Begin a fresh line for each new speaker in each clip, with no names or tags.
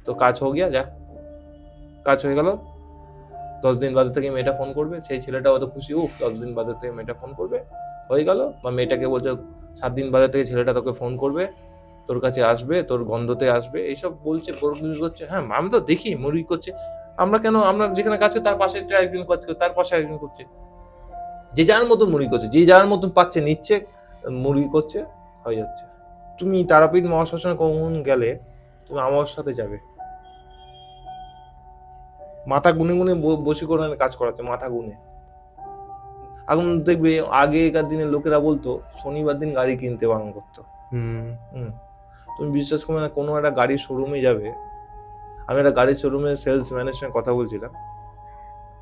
তো কাজ হয়ে গিয়া, যা কাজ হয়ে গেল, 10 দিন বাদে থেকে মেয়েটা ফোন করবে, সেই ছেলেটা অত খুশি, 10 দিন বাদে থেকে মেয়েটা ফোন করবে, হয়ে গেল। বা মেয়েটাকে বলছে 7 দিন বাদে থেকে ছেলেটা তোকে ফোন করবে, তোর কাছে আসবে, তোর গন্ধতে আসবে, এইসব বলছে, করছে। হ্যাঁ, আমি তো দেখি মুরগি করছে। আমরা কেন, আমরা যেখানে কাজ করি তার পাশে একজন কাজ করে, তার পাশে একজন করছে, যে যার মতন মুরগি করছে, যে যার মতন পাচ্ছে নিচ্ছে, মুরগি করছে, হয়ে যাচ্ছে। তুমি তারাপীঠ মহাশ্মশানে কখন গেলে, তুমি আমার সাথে যাবে, মাথা গুনে গুনে বসে করে কাজ করাচ্ছে, মাথা গুনে। এখন দেখবে আগেকার দিনে লোকেরা বলতো শনিবার দিন গাড়ি কিনতে বারণ করতো। তুমি বিশ্বাস করবে না, কোনো একটা গাড়ির শোরুমে যাবে, আমি একটা গাড়ির শোরুমে সেলসম্যানের সঙ্গে কথা বলছিলাম,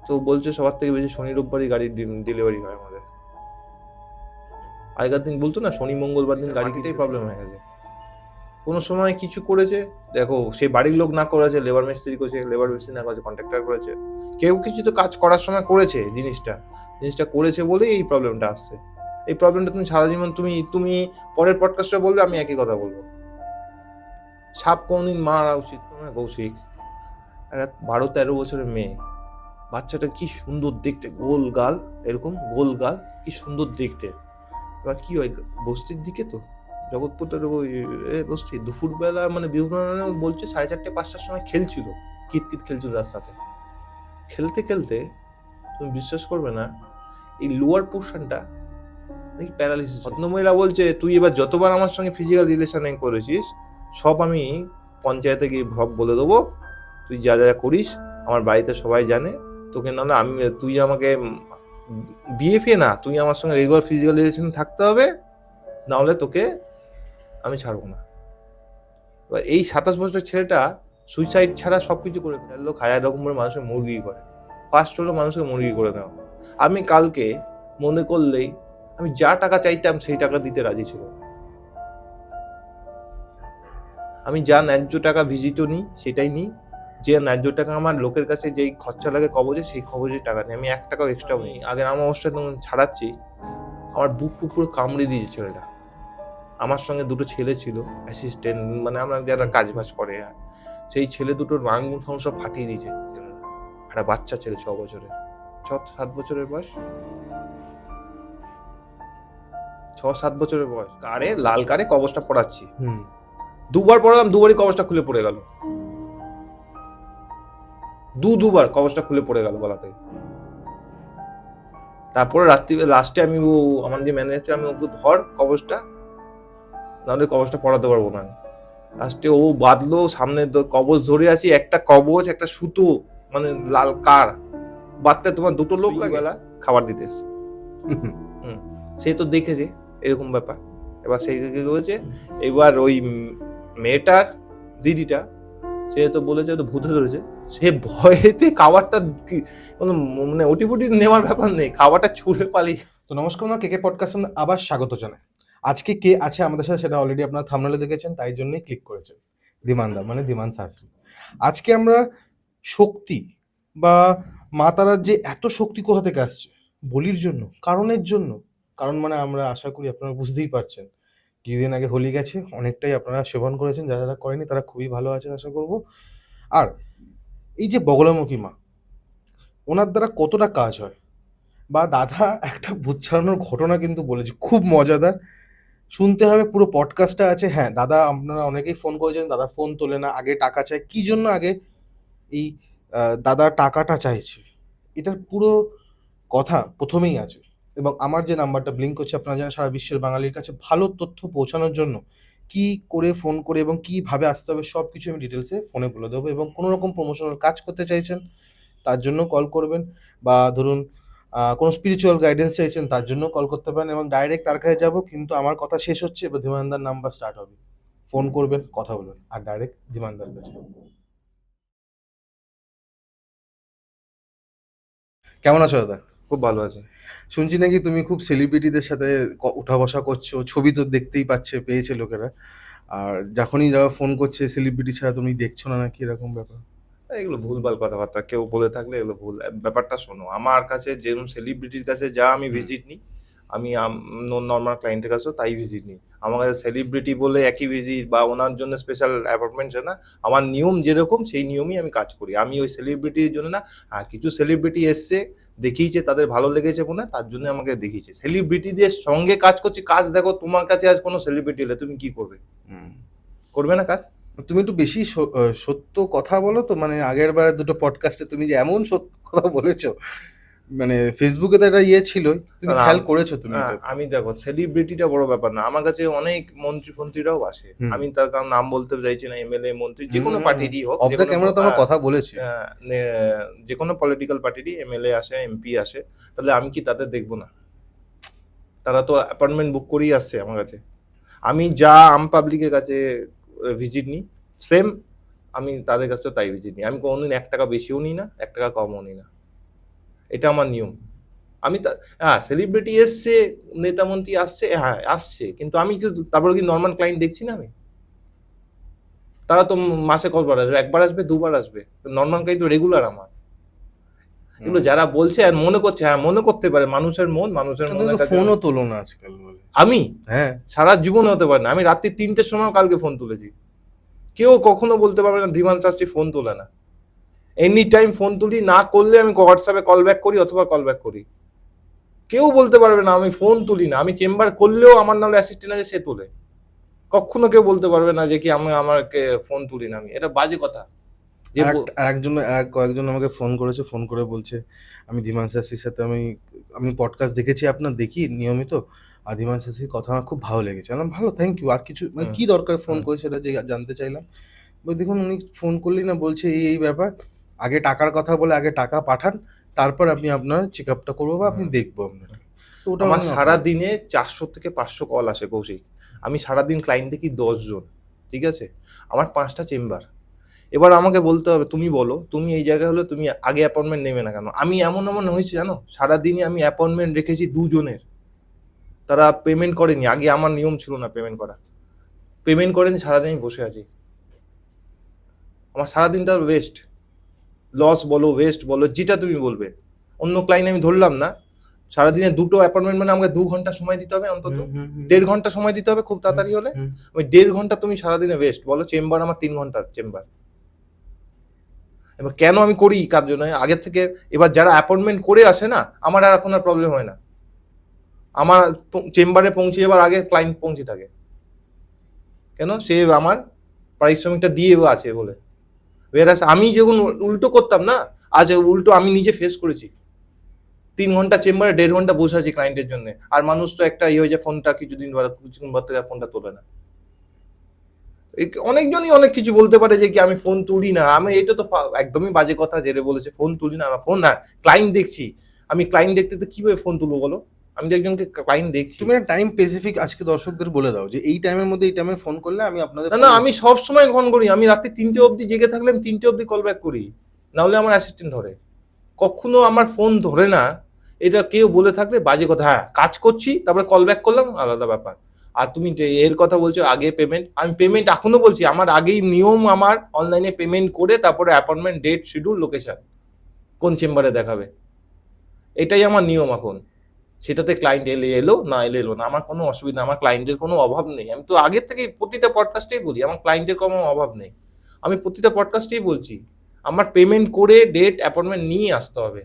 তো বলছে সবার থেকে বেশি শনি রোববারই গাড়ির ডেলিভারি হয় আমাদের। আগেকার দিন বলতো না শনি মঙ্গলবার দিন গাড়ি কিনতেই প্রবলেম হয়ে গেছে। কোনো সময় কিছু করেছে, দেখো সেই বাড়ির লোক না করেছে, লেবার মিস্ত্রি করেছে, লেবার মিস্ত্রি না করেছে, কন্ট্রাক্টর করেছে, কেউ কিছু তো কাজ করার সময় করেছে, জিনিসটা করেছে বলেই এই প্রবলেমটা আসছে। এই প্রবলেমটা তুমি সারা জীবন, তুমি পরের পডকাস্টে বলবে, আমি একই কথা বলবো। সাপ কোনদিন মারা উচিত না। কৌশিক, একটা 12-13 বছরের মেয়ে, বাচ্চাটা কি সুন্দর দেখতে, গোল গাল, এরকম গোল গাল, কি সুন্দর দেখতে। এবার কি হয়, বস্তির দিকে তো, জগৎপুরের ওই বস্তি, দুপুরবেলা মানে বিহুরানা বলছে 4:30-5টার সময় খেলছিল, কিতকিত খেলছিল রাস্তাতে। খেলতে খেলতে তুমি বিশ্বাস করবে না, এই লোয়ার পোর্শনটা প্যারালিসিস। ভদ্রমহিলা বলছে, তুই এবার যতবার আমার সঙ্গে ফিজিক্যাল রিলেশন করেছিস, সব আমি পঞ্চায়েতে গিয়ে সব বলে দেবো, তুই যা যা করিস আমার বাড়িতে সবাই জানে, তোকে নাহলে আমি, তুই আমাকে বিয়ে ফিয়ে না, তুই আমার সঙ্গে রেগুলার ফিজিক্যাল রিলেশন থাকতে হবে, নাহলে তোকে আমি ছাড়বো না। এবার এই 27 বছরের ছেলেটা সুইসাইড ছাড়া সবকিছু করে ফেলে। লোক 1000 রকমের মানুষের মুরগি করে, ফার্স্ট হলো মানুষকে মুরগি করে দেওয়া। আমি কালকে মনে করলেই আমি যা টাকা চাইতাম সেই টাকা দিতে রাজি ছিল। আমি যা ন্যায্য টাকা ভিজিটও নিই সেটাই নিই, যে ন্যায্য টাকা আমার লোকের কাছে যেই খরচা লাগে কবজে, সেই কবজের টাকা নিই, আমি 1 টাকাও এক্সট্রাও নিই। আগের আমার অবস্থা তখন ছাড়াচ্ছি, আমার বুক পুরো কামড়ে দিয়েছে ছেলেটা। আমার সঙ্গে দুটো ছেলে ছিল অ্যাসিস্ট্যান্ট, মানে আমরা যারা কাজ বাজ করে, সেই ছেলে দুটোর আঙুল ফাঙুল সব ফাটিয়ে দিয়েছে ছেলেরা। একটা বাচ্চা ছেলে 6 বছরের, 6-7 বছরের বয়স, 6-7 বছরের বয়স। কারে, লাল কারে কবজটা পড়াচ্ছি, দুবার পড়ালাম, দুবারই কবজটা খুলে পড়ে গেল, দুবার কবজটা খুলে পড়ে গেল গলা থেকে। তারপরে রাত্রি লাস্টে আমি, আমার যে ম্যানেজার, আমি ওকে ধর কবজটা, নাহলে কবজটা পড়াতে পারবো না। লাস্টে ও বাঁধলো, সামনে কবজ ধরে আছি, একটা কবজ একটা সুতো, মানে লাল কার বাঁধতে তোমার 2টো লোক লাগে, খাবার দিতে এসছে। সে তো দেখেছে এরকম ব্যাপার। এবার সেই হয়েছে, এবার ওই মেয়েটার দিদিটা, সে তো বলেছে তো ভূতে ধরেছে, সে ভয়েতে খাবারটা মানে ওটিপুটি নেওয়ার ব্যাপার নেই, খাবারটা ছুঁড়ে পালিয়ে।
তো নমস্কার, আমরা কেকে পডকাস্ট আবার স্বাগত জানাই। আজকে কে আছে আমাদের সাথে সেটা অলরেডি আপনারা থাম্বনেলে দেখেছেন, তাই জন্যই ক্লিক করেছেন। ধীমানদা মানে ধীমান শাস্ত্রী। আজকে আমরা শক্তি বা মা তারার যে এত শক্তি কোথা থেকে আসছে, বলির জন্য, কারণের জন্য। কারণ মানে আমরা আশা করি আপনারা বুঝতেই পারছেন, কিছুদিন আগে হোলি গেছে, অনেকটাই আপনারা সেবন করেছেন, যারা যারা করেনি তারা খুবই ভালো আছেন আশা করব। আর এই যে বগলামুখী মা, ওনার দ্বারা কতটা কাজ হয়, বা দাদা একটা ভূত ছাড়ানোর ঘটনা কিন্তু বলেছে, খুব মজাদার, শুনতে হবে, পুরো পডকাস্টটা আছে। হ্যাঁ, দাদা আপনারা অনেকেই ফোন করেছেন, দাদা ফোন তোলে না, আগে টাকা চায়, কি জন্য আগে এই দাদা টাকাটা চাইছে, এটার পুরো কথা প্রথমেই আছে। এবং আমার যে নাম্বারটা ব্লিঙ্ক করছে, আপনারা জানেন সারা বিশ্বের বাঙালির কাছে ভালো তথ্য পৌঁছানোর জন্য কি করে ফোন করে এবং কীভাবে আসতে হবে সব কিছু আমি ডিটেলসে ফোনে বলে দেবো। এবং কোনো রকম প্রমোশনাল কাজ করতে চাইছেন তার জন্য কল করবেন, বা ধরুন কোনো স্পিরিচুয়াল গাইডেন্স চাইছেন তার জন্য কল করতে পারেন, এবং ডাইরেক্ট তার কাছে যাবো। কিন্তু আমার কথা শেষ হচ্ছে, এবার ধীমানদার নাম্বার স্টার্ট হবে, ফোন করবেন, কথা বলবেন, আর ডাইরেক্ট ধীমানদার কাছে। কেমন আছো দাদা?
খুব ভালো আছে।
শুনছি নাকি তুমি খুব সেলিব্রিটিদের সাথে উঠা বসা করছো, ছবি তো দেখতেই পেয়েছে লোকেরা, আর যখনই যারা ফোন করছে সেলিব্রিটি ছাড়া তুমি দেখছো না, নাকি এরকম ব্যাপার?
এগুলো ভুলভাল কথাবার্তা, কেউ বলে থাকলে এগুলো ভুল। ব্যাপারটা শোনো, আমার কাছে যেরকম সেলিব্রিটির কাছে যা আমি ভিজিট নিই, আমি নর্মাল ক্লায়েন্টের কাছেও তাই ভিজিট নিই। আমার কাছে সেলিব্রিটি বলে একই ভিজিট বা ওনার জন্য স্পেশাল অ্যাপয়েন্টমেন্ট না। আমার নিয়ম যেরকম সেই নিয়মেই আমি কাজ করি। আমি ওই সেলিব্রিটির জন্য না, কিছু সেলিব্রিটি এসছে, দেখিয়েছে, তাদের ভালো লেগেছে মনে হয়, তার জন্য আমাকে দেখিয়েছে। সেলিব্রিটিদের সঙ্গে কাজ করছি, কাজ দেখো তোমার কাছে আজ কোনো সেলিব্রিটি এলে তুমি কি করবে? করবে না কাজ?
তুমি একটু বেশি সত্য কথা বলো তো, মানে আগের বারে দুটো পডকাস্টে তুমি যে এমন সত্য কথা বলেছো, মানে ফেসবুকে তো একটা ইয়ে ছিল, তুমি
না,
খেয়াল করেছো তুমি
না,
এটা?
আমি দেখো সেলিব্রিটিটা বড় ব্যাপার না। আমার কাছে অনেক মন্ত্রী-ফন্ত্রীরাও আসে। আমি তার কারণ নাম বলতে চাইছি না, এমএলএ, মন্ত্রী যেকোনো পার্টিরই হোক,
অফ দ্য ক্যামেরা তো আমরা কথা বলেছি।
যেকোনো পলিটিক্যাল পার্টিরই এমএলএ আসে, এমপি আসে। তাহলে আমি কি তাদের দেখবো না? তারা তো অ্যাপয়েন্টমেন্ট বুক করেই আসছে আমার কাছে। আমি যা আম পাবলিকের কাছে ভিজিট নিই, সেম আমি তাদের কাছেও তাই ভিজিট নিই। আমি কোনোদিন ৳১ বেশিও নিই না, ৳১ কমও নিই না। এটা আমার নিয়ম। আমি সেলিব্রিটি এসছে, নেতা মন্ত্রী আসছে, হ্যাঁ, আসছে। কিন্তু আমি তারপরে কি নরমাল ক্লায়েন্ট দেখছি না আমি? তারা তো মাসে কতবার আসবে? ১ বার আসবে, ২ বার আসবে। নরমাল ক্লায়েন্ট তো রেগুলার আমার। এগুলো যারা বলছে আর মনে করছে, মনে করতে পারে, মানুষের মন, মানুষের
তুমি
মনের
তো
কাছে।
ফোনও তোলো না আজকাল বলে।
আমি?
হ্যাঁ।
সারা জীবনে হতে পারে না। আমি রাত্রি ৩টের সময়ও কালকে ফোন তুলেছি। কেউ কখনো বলতে পারবে না ধীমান শাস্ত্রী ফোন তোলে না। এনি টাইম ফোন তুলি, না করলে আমি হোয়াটসঅ্যাপে কল ব্যাক করি অথবা কল ব্যাক করি। কেউ বলতে পারবে না আমি ফোন তুলি না। আমি চেম্বার করলেও আমার নাহলে অ্যাসিস্ট্যান্ট আছে, সে তোলে। কখনো কেউ বলতে পারবে না যে কি আমাকে ফোন তুলি না আমি। এটা বাজে কথা। যে
কয়েকজন আমাকে ফোন করেছে, ফোন করে বলছে আমি ধীমান শাস্ত্রীর সাথে আমি পডকাস্ট দেখেছি আপনার, দেখি নিয়মিত, আর ধীমান শাস্ত্রীর কথা আমার খুব ভালো লেগেছে। আমি ভালো, থ্যাংক ইউ। আর কিছু মানে কি দরকার ফোন করে সেটা যে জানতে চাইলাম। দেখুন উনি ফোন করলেই না বলছে এই ব্যাপার, আগে টাকার কথা বলে আগে টাকা পাঠান, তারপর আমি আপনার চেক আপটা করবো বা আপনি দেখবো আপনাকে। তো ওটা
আমার সারাদিনে 400 থেকে 500 কল আসে কৌশিক। আমি সারাদিন ক্লায়েন্ট দেখি 10 জন, ঠিক আছে? আমার 5টা চেম্বার। এবার আমাকে বলতে হবে, তুমি বলো, তুমি এই জায়গায় হলে তুমি আগে অ্যাপয়েন্টমেন্ট নেবে না কেন? আমি এমন হয়েছে জানো, সারাদিনে আমি অ্যাপয়েন্টমেন্ট রেখেছি 2 জনের। তারা পেমেন্ট করেনি। আগে আমার নিয়ম ছিল না পেমেন্ট করা। পেমেন্ট করেনি, সারাদিন আমি বসে আছি। আমার সারাদিনটা ওয়েস্ট। লস বলো, ওয়েস্ট বলো, যেটা তুমি বলবে। অন্য ক্লায়েন্ট আমি ধরলাম না। সারাদিনে 2টো অ্যাপয়েন্টমেন্ট মানে আমাকে 2 ঘন্টা সময় দিতে হবে অন্তত। 1.5 ঘন্টা সময় দিতে হবে খুব তাড়াতাড়ি হলে। ওই 1.5 ঘন্টা তুমি সারাদিনে ওয়েস্ট। বলো, চেম্বার আমার 3 ঘন্টার চেম্বার। এবার কেন আমি করি কার জন্য? আগের থেকে এবার যারা অ্যাপয়েন্টমেন্ট করে আসে না, আমার আর এখন আর প্রবলেম হয় না। আমার চেম্বারে পৌঁছে যাবার আগে ক্লায়েন্ট পৌঁছে থাকে। কেন? সে আমার পারিশ্রমিকটা দিয়ে আছে বলে। whereas আমি যখন উল্টো করতাম না, আজ উল্টো আমি নিজে ফেস করেছি। 3 ঘন্টা চেম্বারে 1.5 ঘন্টা বসে আছি ক্লায়েন্টের জন্য। আর মানুষ তো একটা হয়ে যায়, ফোনটা কিছুক্ষণ পর থেকে ফোনটা তোলে না। অনেকজনই অনেক কিছু বলতে পারে যে কি আমি ফোন তুলি না। আমি এটা তো একদমই বাজে কথা যেটা বলেছে, ফোন তুলি না। আমার ফোন না, ক্লায়েন্ট দেখছি। আমি ক্লায়েন্ট দেখতে তো কিভাবে ফোন তুলবো বলো? আমি তো একজনকে ক্লায়েন্ট দেখছি।
তুমি একটা টাইম স্পেসিফিক আজকে দর্শকদের বলে দাও যে এই টাইমের মধ্যে এই টাইমে ফোন করলে আমি আপনাদের।
না, আমি সব সময় ফোন করি। আমি রাত্রি 3টে অবধি জেগে থাকলে আমি 3টে অবধি কল ব্যাক করি। না হলে আমার অ্যাসিস্ট্যান্ট ধরে। কখনো আমার ফোন ধরে না, এটা কেউ বলে থাকলে বাজে কথা। হ্যাঁ, কাজ করছি তারপরে কল ব্যাক করলাম, আলাদা ব্যাপার। আর তুমি এর কথা বলছো আগে পেমেন্ট। আমি পেমেন্ট এখনো বলছি, আমার আগেই নিয়ম, আমার অনলাইনে পেমেন্ট করে তারপরে অ্যাপয়েন্টমেন্ট, ডেট, শিডিউল, লোকেশন, কোন চেম্বারে দেখাবে, এটাই আমার নিয়ম এখন। সেটাতে ক্লায়েন্ট এলো না এলো না, আমার কোনো অসুবিধা, আমার ক্লায়েন্টের কোনো অভাব নেই। আমি তো আগের থেকেই প্রতিটা পডকাস্টেই বলি আমার ক্লায়েন্টের কোনো অভাব নেই। আমি প্রতিটা পডকাস্টেই বলছি আমার পেমেন্ট করে ডেট অ্যাপয়েন্টমেন্ট নিয়ে আসতে হবে।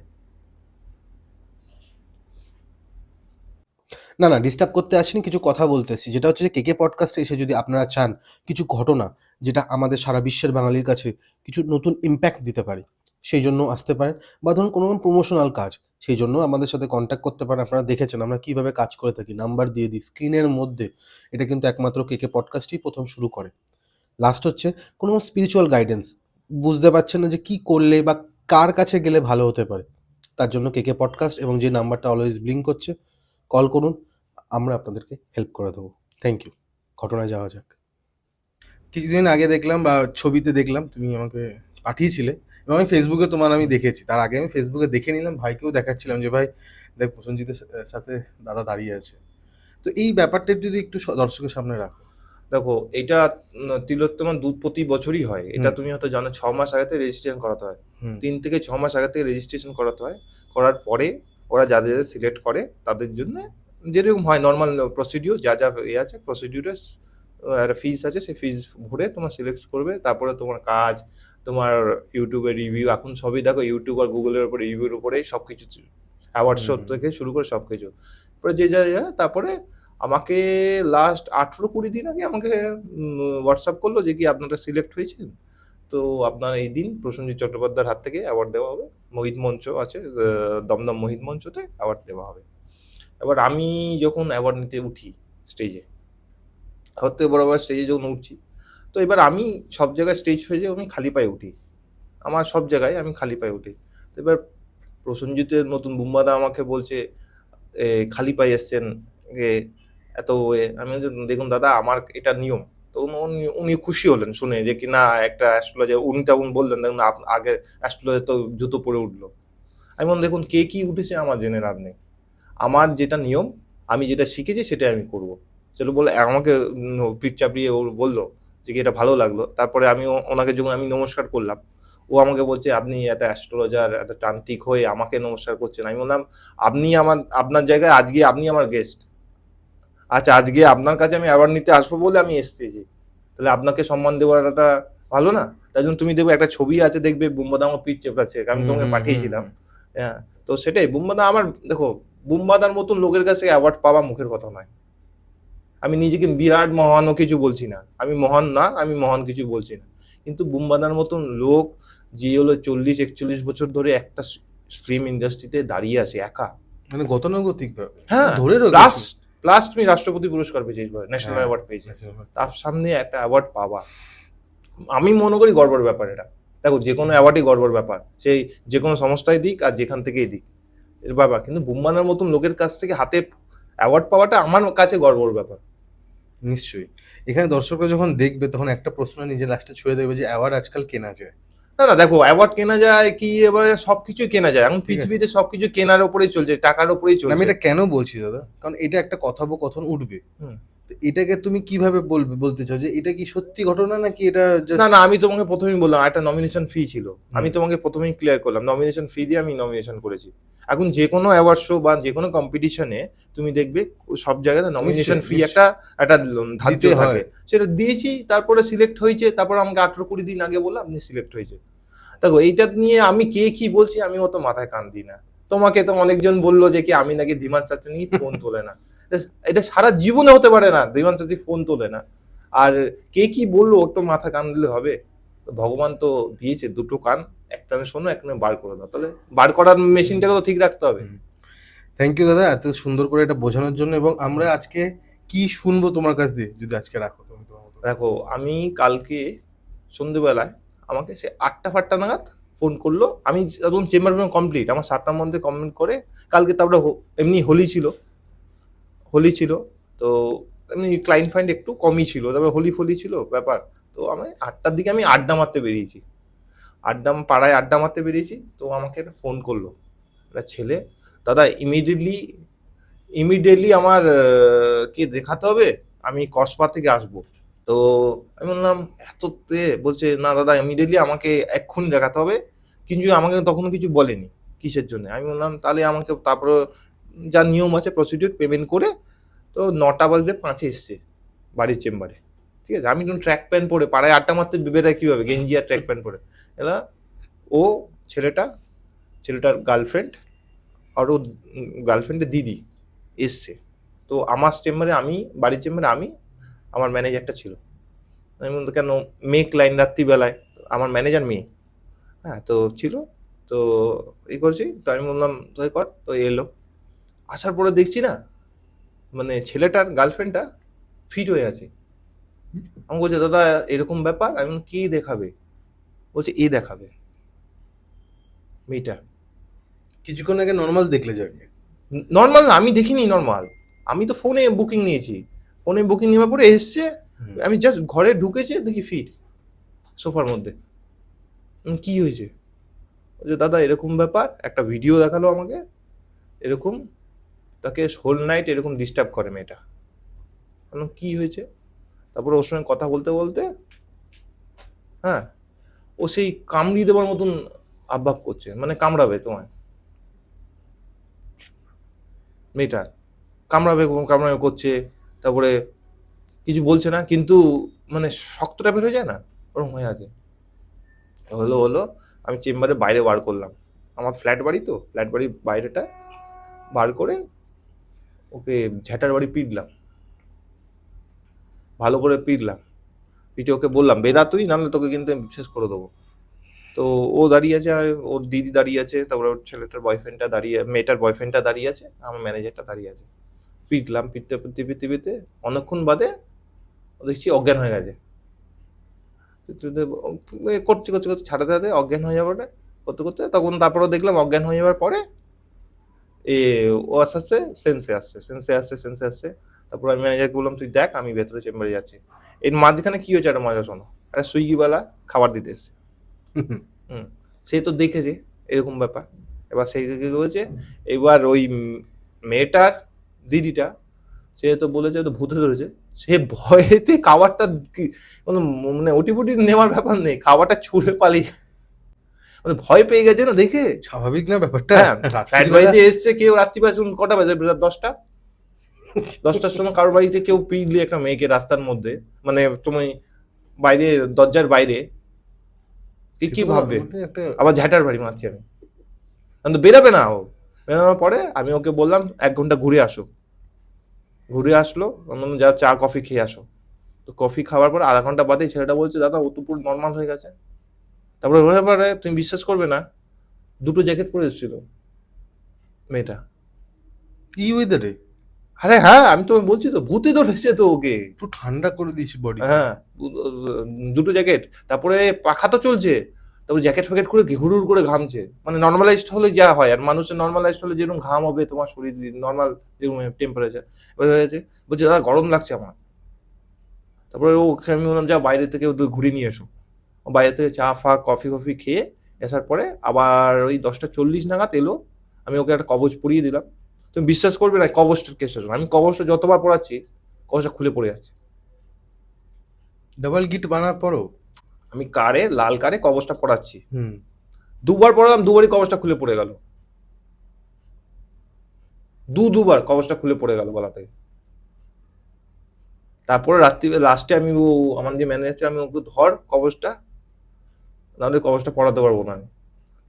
না ডিস্টার্ব করতে আসিনি, কিছু কথা বলতে এসেছি, যেটা হচ্ছে যে কেকে পডকাস্টে এসে যদি আপনারা চান কিছু ঘটনা যেটা আমাদের সারা বিশ্বের বাঙালির কাছে কিছু নতুন ইম্প্যাক্ট দিতে পারে, সেই জন্য আসতে পারেন। বা ধরুন কোনো প্রমোশনাল কাজ, সেই জন্য আমাদের সাথে কন্ট্যাক্ট করতে পারেন। আপনারা দেখেছেন আমরা কীভাবে কাজ করে থাকি, নাম্বার দিয়ে দিই স্ক্রিনের মধ্যে। এটা কিন্তু একমাত্র কেকে পডকাস্টই প্রথম শুরু করে। লাস্ট হচ্ছে কোনো স্পিরিচুয়াল গাইডেন্স, বুঝতে পারছেন না যে কী করলে বা কার কাছে গেলে ভালো হতে পারে, তার জন্য কেকে পডকাস্ট এবং যে নাম্বারটা অলওয়েজ ব্লিঙ্ক করছে, কল করুন, আমরা আপনাদেরকে হেল্প করে দেবো। Thank you. ঘটনায় যাওয়া যাক। কিছুদিন আগে দেখলাম বা ছবিতে দেখলাম, তুমি আমাকে পাঠিয়েছিলে এবং আমি ফেসবুকে আমি দেখেছি। তার আগে আমি ফেসবুকে দেখে নিলাম, ভাইকেও দেখাচ্ছিলাম যে ভাই দেখ প্রসেনজিতের সাথে দাদা দাঁড়িয়ে আছে। তো এই ব্যাপারটা যদি একটু দর্শকের সামনে রাখো।
দেখো, এটা তিলোত্তমা প্রতি বছরই হয়। এটা তুমি হয়তো জানো, 6 মাস আগে থেকে রেজিস্ট্রেশন করাতে হয়। 3 থেকে 6 মাস আগে থেকে রেজিস্ট্রেশন করাতে হয়। করার পরে ওরা যাদের সিলেক্ট করে তাদের জন্য যেরকম হয় নর্মাল প্রসিডিউর, যা যা আছে প্রসিডিউরে একটা ফিস আছে, সেই ফিস ভরে তোমার সিলেক্ট করবে, তারপরে তোমার কাজ, তোমার ইউটিউবের রিভিউ, এখন সবই দেখো ইউটিউব আর গুগলের উপরে রিভিউর উপরেই সব কিছু, অ্যাওয়ার্ড শো থেকে শুরু করে সব কিছু। তারপরে যে যা তারপরে আমাকে লাস্ট 18-20 দিন আগে আমাকে হোয়াটসঅ্যাপ করলো যে কি আপনারা সিলেক্ট হয়েছেন, তো আপনার এই দিন প্রসেনজিৎ চট্টোপাধ্যায়ের হাত থেকে অ্যাওয়ার্ড দেওয়া হবে, মোহিত মঞ্চ আছে, দমদম মোহিত মঞ্চতে অ্যাওয়ার্ড দেওয়া হবে। এবার আমি যখন অ্যাওয়ার্ড নিতে উঠি স্টেজে, সত্যি বরাবর স্টেজে যখন উঠছি, তো এবার আমি সব জায়গায় স্টেজ ফেজে আমি খালি পায়ে উঠি, আমার সব জায়গায় আমি খালি পায়ে উঠি। তো এবার প্রসেনজিতের নতুন বুম্বাদা আমাকে বলছে খালি পায়ে এসছেন, এত আমি বলছি, দেখুন দাদা আমার এটা নিয়ম। তো উনি খুশি হলেন শুনে যে কি না একটা অ্যাস্ট্রোলজার, উনি তখন বললেন দেখুন আগে অ্যাস্ট্রোলজার তো জুতো পরে উঠলো। আমি বললাম দেখুন কে কি উঠেছে আমার জেনে লাভ নেই, আমার যেটা নিয়ম, আমি যেটা শিখেছি সেটাই আমি করব। সেটা বলে আমাকে পিঠ চাপড়িয়ে ও বললো যে কি এটা ভালো লাগলো। তারপরে আমি ওনাকে যখন আমি নমস্কার করলাম, ও আমাকে বলছে আপনি একটা অ্যাস্ট্রোলজার, এত তান্ত্রিক হয়ে আমাকে নমস্কার করছেন। আমি বললাম আপনি আপনার জায়গায় আজকে আপনি আমার গেস্ট, আচ্ছা আজকে আপনার কাছে আমি অ্যাওয়ার্ড নিতে আসবো বলে আমি এসেছি, তাহলে আপনাকে সম্মান দেওয়াটা ভালো না? তাই জন্য তুমি দেখবে একটা ছবি আছে, দেখবে বুম্বাদা আমার পিঠ চেপড়াচ্ছে, আমি তোমাকে পাঠিয়েছিলাম। হ্যাঁ, তো সেটাই বুম্বাদা আমার, দেখো বুম্বাদার মতন লোকের কাছে অ্যাওয়ার্ড পাওয়া মুখের কথা নয়। আমি নিজেকে বিরাট মহানও কিছু বলছি না, আমি মহান না, আমি মহান কিছু বলছি না, কিন্তু বুম্বাদার মতন লোক যে হলো 40-41 বছর ধরে একটা ফিল্ম ইন্ডাস্ট্রিতে দাঁড়িয়ে আছে একা,
মানে গতানুগতিক ভাবে
হ্যাঁ
ধরে
প্লাস
রয়েছে।
প্লাস তুমি রাষ্ট্রপতি পুরস্কার পেয়েছিস, ন্যাশনাল
হ্যাঁ,
অ্যাওয়ার্ড পেয়েছিস,
national
তার সামনে একটা অ্যাওয়ার্ড পাওয়া আমি মনে করি গর্বের ব্যাপার এটা। দেখো যে কোনো অ্যাওয়ার্ডই গর্বের ব্যাপার, সেই যে কোনো সংস্থায় দিক আর যেখান থেকেই দিক এর ব্যাপার, কিন্তু বুম্বানার মতন লোকের কাছ থেকে হাতে অ্যাওয়ার্ড পাওয়াটা আমার কাছে গর্বের ব্যাপার।
নিশ্চয়ই। এখানে দর্শকরা যখন দেখবে তখন একটা প্রশ্ন নিজে লাস্টে ছুড়ে দেবে যে অ্যাওয়ার্ড আজকাল কেনা যায়।
না না দেখো অ্যাওয়ার্ড কেনা যায় কি, এবারে সবকিছুই কেনা যায় এখন,
ঠিক আছে।
পৃথিবীতে সবকিছু কেনার উপরেই চলছে, টাকার উপরেই
না, আমি
চলছে।
এটা কেন বলছি দাদা, কারণ এটা একটা কথোপকথন উঠবে।
হুম।
তো এটাকে তুমি কিভাবে বলতে চাও যে এটা কি সত্যি ঘটনা নাকি এটা
না
জাস্ট?
না আমি তোমাকে প্রথমেই বললাম একটা নমিনেশন ফি ছিল, আমি
হুম।
তোমাকে প্রথমেই ক্লিয়ার করলাম নমিনেশন ফি দিয়ে আমি নমিনেশন করেছি। এখন যে কোনো অ্যাওয়ার্ড শো বা যে কোনো কম্পিটিশনে তুমি দেখবে সব জায়গাতে নমিনেশন
নিশ্চয়ই,
ফি
নিশ্চয়ই।
একটা একটা ধার্য
দিতে হয়।
থাকে, সেটা দিয়েছি, তারপরে সিলেক্ট হয়েছে, তারপর আমাকে 18-20 দিন আগে বললো আপনি সিলেক্ট হয়েছে। দেখো এইটা নিয়ে আমি কে কি বলছি আমি অত মাথায় কান দিই না। তোমাকে তো অনেকজন বললো যে কি আমি নাকি ধীমান চাচা নিয়ে ফোন তোলে না, এটা সারা জীবনে হতে পারে না, ধীমান চাচি ফোন তোলে না। আর কে কি বললো ওর তো মাথা কান দিলে হবে? তো ভগবান তো দিয়েছে দুটো কান, একটা শোনো একটা বার করে দাও, তাহলে বার করার মেশিনটাকে তো ঠিক রাখতে হবে।
থ্যাংক ইউ দাদা এত সুন্দর করে এটা বোঝানোর জন্য। এবং আমরা আজকে কি শুনবো তোমার কাছ দিয়ে যদি আজকে রাখো তুমি তোমার মতো?
দেখো আমি কালকে সন্ধ্যেবেলায় আমাকে সে 8টা-5টা নাগাদ ফোন করলো, আমি তখন চেম্বার কমপ্লিট, আমার 7টার মধ্যে কমপ্লিট করে কালকে, তারপরে এমনি হোলি ছিল, তো এমনি ক্লায়েন্ট ফাইন্ড একটু কমই ছিল, তারপরে হোলি ফলি ছিল ব্যাপার। তো আমি 8টার দিকে আমি আড্ডা মারতে বেরিয়েছি, পাড়ায় আড্ডা মারতে বেরিয়েছি, তো আমাকে একটা ফোন করলো একটা ছেলে, দাদা ইমিডিয়েটলি আমার কে দেখাতে হবে, আমি কসবা থেকে আসবো। তো আমি বললাম এত বলছে না দাদা ইমিডিয়েটলি আমাকে এক্ষুনি দেখাতে হবে, কিন্তু আমাকে তখন কিছু বলেনি কিসের জন্য। আমি বললাম তাহলে আমাকে, তারপরে যা নিয়ম আছে প্রসিডিউর পেমেন্ট করে, তো 9:05 এসছে বাড়ির চেম্বারে, ঠিক আছে। আমি যখন ট্র্যাক প্যান্ট পরে পাড়ায় আড্ডা মারতে বেরোয় কীভাবে, গেঞ্জি আর ট্র্যাক প্যান্ট পরে, এলা ও ছেলেটার গার্লফ্রেন্ড আর ও গার্লফ্রেন্ডের দিদি এসছে। তো আমার চেম্বারে বাড়ির চেম্বারে আমার ম্যানেজারটা ছিল। আমি বললাম কেন, মেয়ে ক্লায়েন্ট রাত্রিবেলায়, আমার ম্যানেজার মেয়ে, হ্যাঁ তো ছিল, তো করছি, তো আমি বললাম তুই কর, তো এলো। আসার পরে দেখছি না মানে ছেলেটার গার্লফ্রেন্ডটা ফিট হয়ে আছে। আমি বলছি দাদা এরকম ব্যাপার, আমি কি দেখাবে, বলছে এ দেখাবে মেয়েটা।
কিছুক্ষণ আগে নর্মাল দেখলে যাকে
নর্মাল না, আমি দেখিনি নর্মাল, আমি তো ফোনে বুকিং নিয়েছি, ফোনে বুকিং নেওয়ার পরে এসছে, আমি জাস্ট ঘরে ঢুকেছে দেখি ফিট সোফার মধ্যে। কি হয়েছে, বলছে দাদা এরকম ব্যাপার, একটা ভিডিও দেখালো আমাকে, এরকম তাকে হোল নাইট এরকম ডিস্টার্ব করে মেয়েটা। কি হয়েছে, তারপরে ওর সঙ্গে কথা বলতে বলতে হ্যাঁ ও সেই কামড়ি দেওয়ার মতন আবভাব করছে, মানে কামড়াবে তোমায় মেয়েটা। কামড়াবে কামড়াবে করছে, তারপরে কিছু বলছে না, কিন্তু মানে শক্তটা বের হয়ে যায় না, ওরকম হয়ে আছে। হলো আমি চেম্বারে বাইরে বার করলাম, আমার ফ্ল্যাট বাড়ি তো, ফ্ল্যাট বাড়ির বাইরেটা বার করে ওকে ঝ্যাঁটার বাড়ি পিটলাম, ভালো করে পিটলাম। পিটে ওকে বললাম বেরা তুই, নাহলে তোকে কিন্তু আমি শেষ করে দেবো। তো ও দাঁড়িয়ে আছে, ওর দিদি দাঁড়িয়ে আছে, তারপরে ওর ছেলেটার বয়ফ্রেন্ডটা দাঁড়িয়ে, মেয়েটার বয়ফ্রেন্ডটা দাঁড়িয়ে আছে, আমার ম্যানেজারটা দাঁড়িয়ে আছে। পিটলাম, পিটতে পিটতে পিটতে পিটতে অনেকক্ষণ বাদে ও দেখছি অজ্ঞান হয়ে গেছে। করতে করতে করতে ছাড়াতে ছাড়াতে অজ্ঞান হয়ে যাবে, করতে করতে তখন তারপরে দেখলাম অজ্ঞান হয়ে যাওয়ার পরে এ ও আস্তে আস্তে সেন্সে আসছে। তারপর আমি ম্যানেজারকে বললাম তুই দেখ, আমি ভেতরে চেম্বারে যাচ্ছি। এর মাঝখানে কি হয়েছে একটা মজা শোনো, একটা সুইগিওয়ালা খাবার দিতে এসছে। হুম, সে তো দেখেছে এরকম ব্যাপার, এবার সে কি করেছে, এবার ওই মেয়েটার দিদিটা, সে তো বলেছে তো ভূতে ধরেছে, সে ভয়েতে খাবারটা মানে ওটিপুটি নেওয়ার ব্যাপার নেই, খাবারটা ছুঁড়ে পালিয়ে, মানে ভয় পেয়ে গেছে না দেখে।
স্বাভাবিক না ব্যাপারটা?
হ্যাঁ, ফ্ল্যাট বাড়িতে এসছে কেউ, রাত্রি কটা বাজে, 10টার সময় কারোর বাড়িতে কেউ পিটলি একটা মেয়েকে রাস্তার মধ্যে, মানে তুমি বাইরে দরজার বাইরে, কি ভাববে?
একটা
আবার ঝ্যাটার বাড়ি মারছি আমি, কিন্তু বেরাবে না ও। বেরানোর পরে আমি ওকে বললাম 1 ঘন্টা ঘুরে আসো, ঘুরে আসলো, আমি বললাম, যাও চা কফি খেয়ে আসো। তো কফি খাওয়ার পর আধা ঘন্টা বাদে ছেলেটা বলছে দাদা ও তো পুরো নর্মাল হয়ে গেছে। তারপরে ওর পরে তুমি বিশ্বাস করবে না, 2টো জ্যাকেট পরে এসেছিল মেয়েটা।
এই ওয়েদারে
আরে হ্যাঁ, আমি তো বলছি তো ভূতে ধরেছে তো ওকে।
একটু ঠান্ডা করে দিয়েছি বডি।
হ্যাঁ, 2টো জ্যাকেট, তারপরে পাখা তো চলছে, তারপরে জ্যাকেট ফ্যাকেট করে হুড় করে ঘামছে, মানে নর্মালাইজড হলে যা হয়, আর মানুষের নর্মালাইজড হলে যেরকম ঘাম হবে তোমার শরীর নর্মাল যেরকম টেম্পারেচার, এবার হয়েছে, বলছে দাদা গরম লাগছে আমার। তারপরে ওকে আমি বললাম যা বাইরে থেকে ওদের ঘুরে নিয়ে এসো। ও বাইরে থেকে চা ফা কফি কফি খেয়ে আসার পরে আবার ওই 10টা 40 নাগাদ এলো, আমি ওকে একটা কবচ পরিয়ে দিলাম। তুমি বিশ্বাস করবে না কবচটার কেসের জন্য, আমি কবচটা যতবার পড়াচ্ছি কবচটা খুলে পড়ে যাচ্ছে।
ডাবল গিট বানার পরও
আমি কারে লাল কারে কবচটা পড়াচ্ছি,
হুম
2বার পড়ালাম, 2বারই কবচটা খুলে পড়ে গেল, দুবার কবচটা খুলে পড়ে গেল গলা থেকে। তারপরে রাত্রি লাস্টে আমি আমার যে ম্যানেজার, আমি ওকে ধর কবচটা, নাহলে কবচটা পড়াতে পারবো না আমি।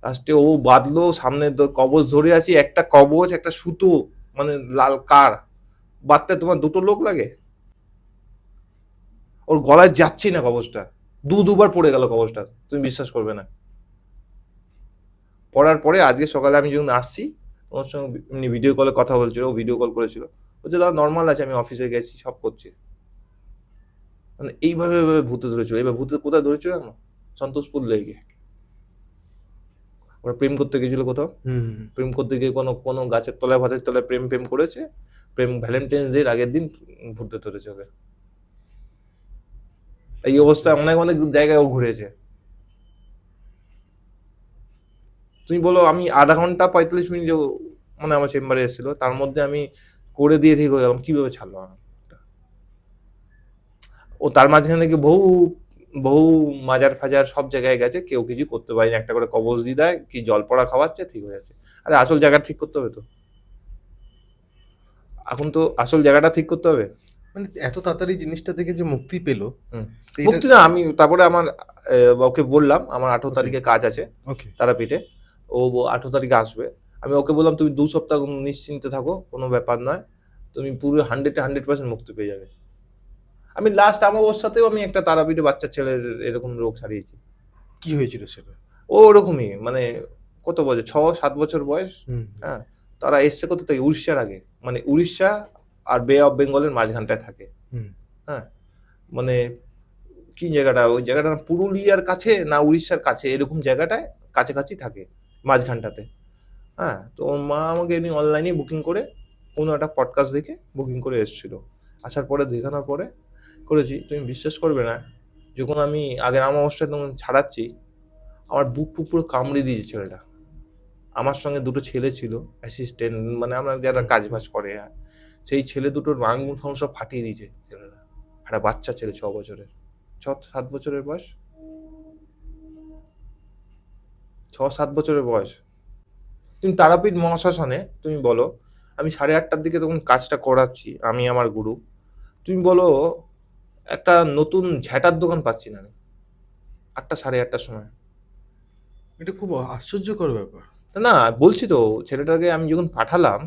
লাস্টে ও বাঁধলো, সামনে কবচ ধরে আছি, একটা কবচ একটা সুতো, মানে লাল কার বাঁধতে তোমার 2টো লোক লাগে, ওর গলায় যাচ্ছি না কবচটা, দুবার পড়ে গেল কবচটা, তুমি বিশ্বাস করবে না। পড়ার পরে আজকে সকালে আমি যখন আসছি, ওর সঙ্গে এমনি ভিডিও কলে কথা বলছিল, ও ভিডিও কল করেছিল, বলছে দাদা নর্মাল আছে, আমি অফিসে গেছি সব করছি। মানে এইভাবে ভূতে ধরেছিল। এবার ভূতে কোথায় ধরেছিল জানো? সন্তোষপুর লেকে। ওরা প্রেম করতে গেছিল কোথাও,
হুম
প্রেম করতে গিয়ে কোনো গাছের তলায় ভাতের তলায় প্রেম প্রেম করেছে, প্রেম ভ্যালেন্টাইন্স ডে আগের দিন ভূতে ধরেছে ওকে। এই অবস্থায় অনেক অনেক জায়গায় ও ঘুরেছে। তুমি বলো, আমি আধা ঘন্টা 45 মিনিট মানে আমার চেম্বারে এসেছিল, তার মধ্যে আমি করে দিয়ে ঠিক হয়ে গেলাম, কিভাবে ছাড়লো আমার। ও তার মাঝখানে কি বহু বহু মাজার ফাজার সব জায়গায় গেছে, কেউ কিছু করতে পারেনি, একটা করে কবজ দিয়ে দেয়, কি জল পড়া খাওয়াচ্ছে, ঠিক হয়ে যাচ্ছে। আরে আসল জায়গা ঠিক করতে হবে তো, এখন তো আসল জায়গাটা ঠিক করতে হবে।
মানে এত তাড়াতাড়ি জিনিসটা থেকে যে মুক্তি পেলো
হুম।
তো এটা
মুক্তি না, আমি তারপরে আমার ওকে বললাম আমার 18
Okay.
তারিখে কাজ আছে
ওকে
তারাপীঠে, ও 18 তারিখে আসবে। আমি ওকে বললাম তুমি 2 সপ্তাহ নিশ্চিন্তে থাকো, কোনো ব্যাপার নয়, তুমি পুরো 100% মুক্তি পেয়ে যাবে। আমি লাস্ট অমাবস্যাতেও আমি একটা তারাপীঠে বাচ্চা ছেলের এরকম রোগ সারিয়েছি।
কি হয়েছিল সেটা?
ও ওরকমই, মানে কত বছর, 6-7 বছর বয়স।
হুম
হ্যাঁ, তারা এসছে কোথা থেকে, উড়িষ্যার আগে, মানে উড়িষ্যা আর বে অফ বেঙ্গলের মাঝখানটায় থাকে।
হুম
হ্যাঁ, মানে কি জায়গাটা, ওই জায়গাটা না পুরুলিয়ার কাছে না উড়িষ্যার কাছে, এরকম জায়গাটায় কাছাকাছি থাকে মাঝখানটাতে। হ্যাঁ, তো ওর মা আমাকে এমনি অনলাইনে বুকিং করে, কোনো একটা পডকাস্ট দেখে বুকিং করে এসেছিল। আসার পরে দেখানোর পরে করেছি, তুমি বিশ্বাস করবে না, যখন আমি আগের অমাবস্যায় তখন ছাড়াচ্ছি, আমার বুক ফুক পুরো কামড়ে দিয়েছে ছেলেটা। আমার সঙ্গে 2টো ছেলে ছিল অ্যাসিস্ট্যান্ট, মানে আমরা যারা কাজ বাজ করে, সেই ছেলে দুটোর আঙুল ফাঙুল সব ফাটিয়ে দিয়েছে ছেলেরা। একটা বাচ্চা ছেলে 6 বছরের, 6-7 বছরের বয়স, 6-7 বছরের বয়স। তুমি তারাপীঠ মহাশ্মশানে তুমি বলো, আমি 8:30টার দিকে তখন কাজটা করাচ্ছি, আমি আমার গুরু। তুমি বলো একটা নতুন ঝ্যাঁটার দোকান পাচ্ছি না আমি 8টা 8:30টার সময়।
এটা খুব আশ্চর্যকর ব্যাপার।
না, বলছি তো ছেলেটাকে আমি যখন পাঠালাম,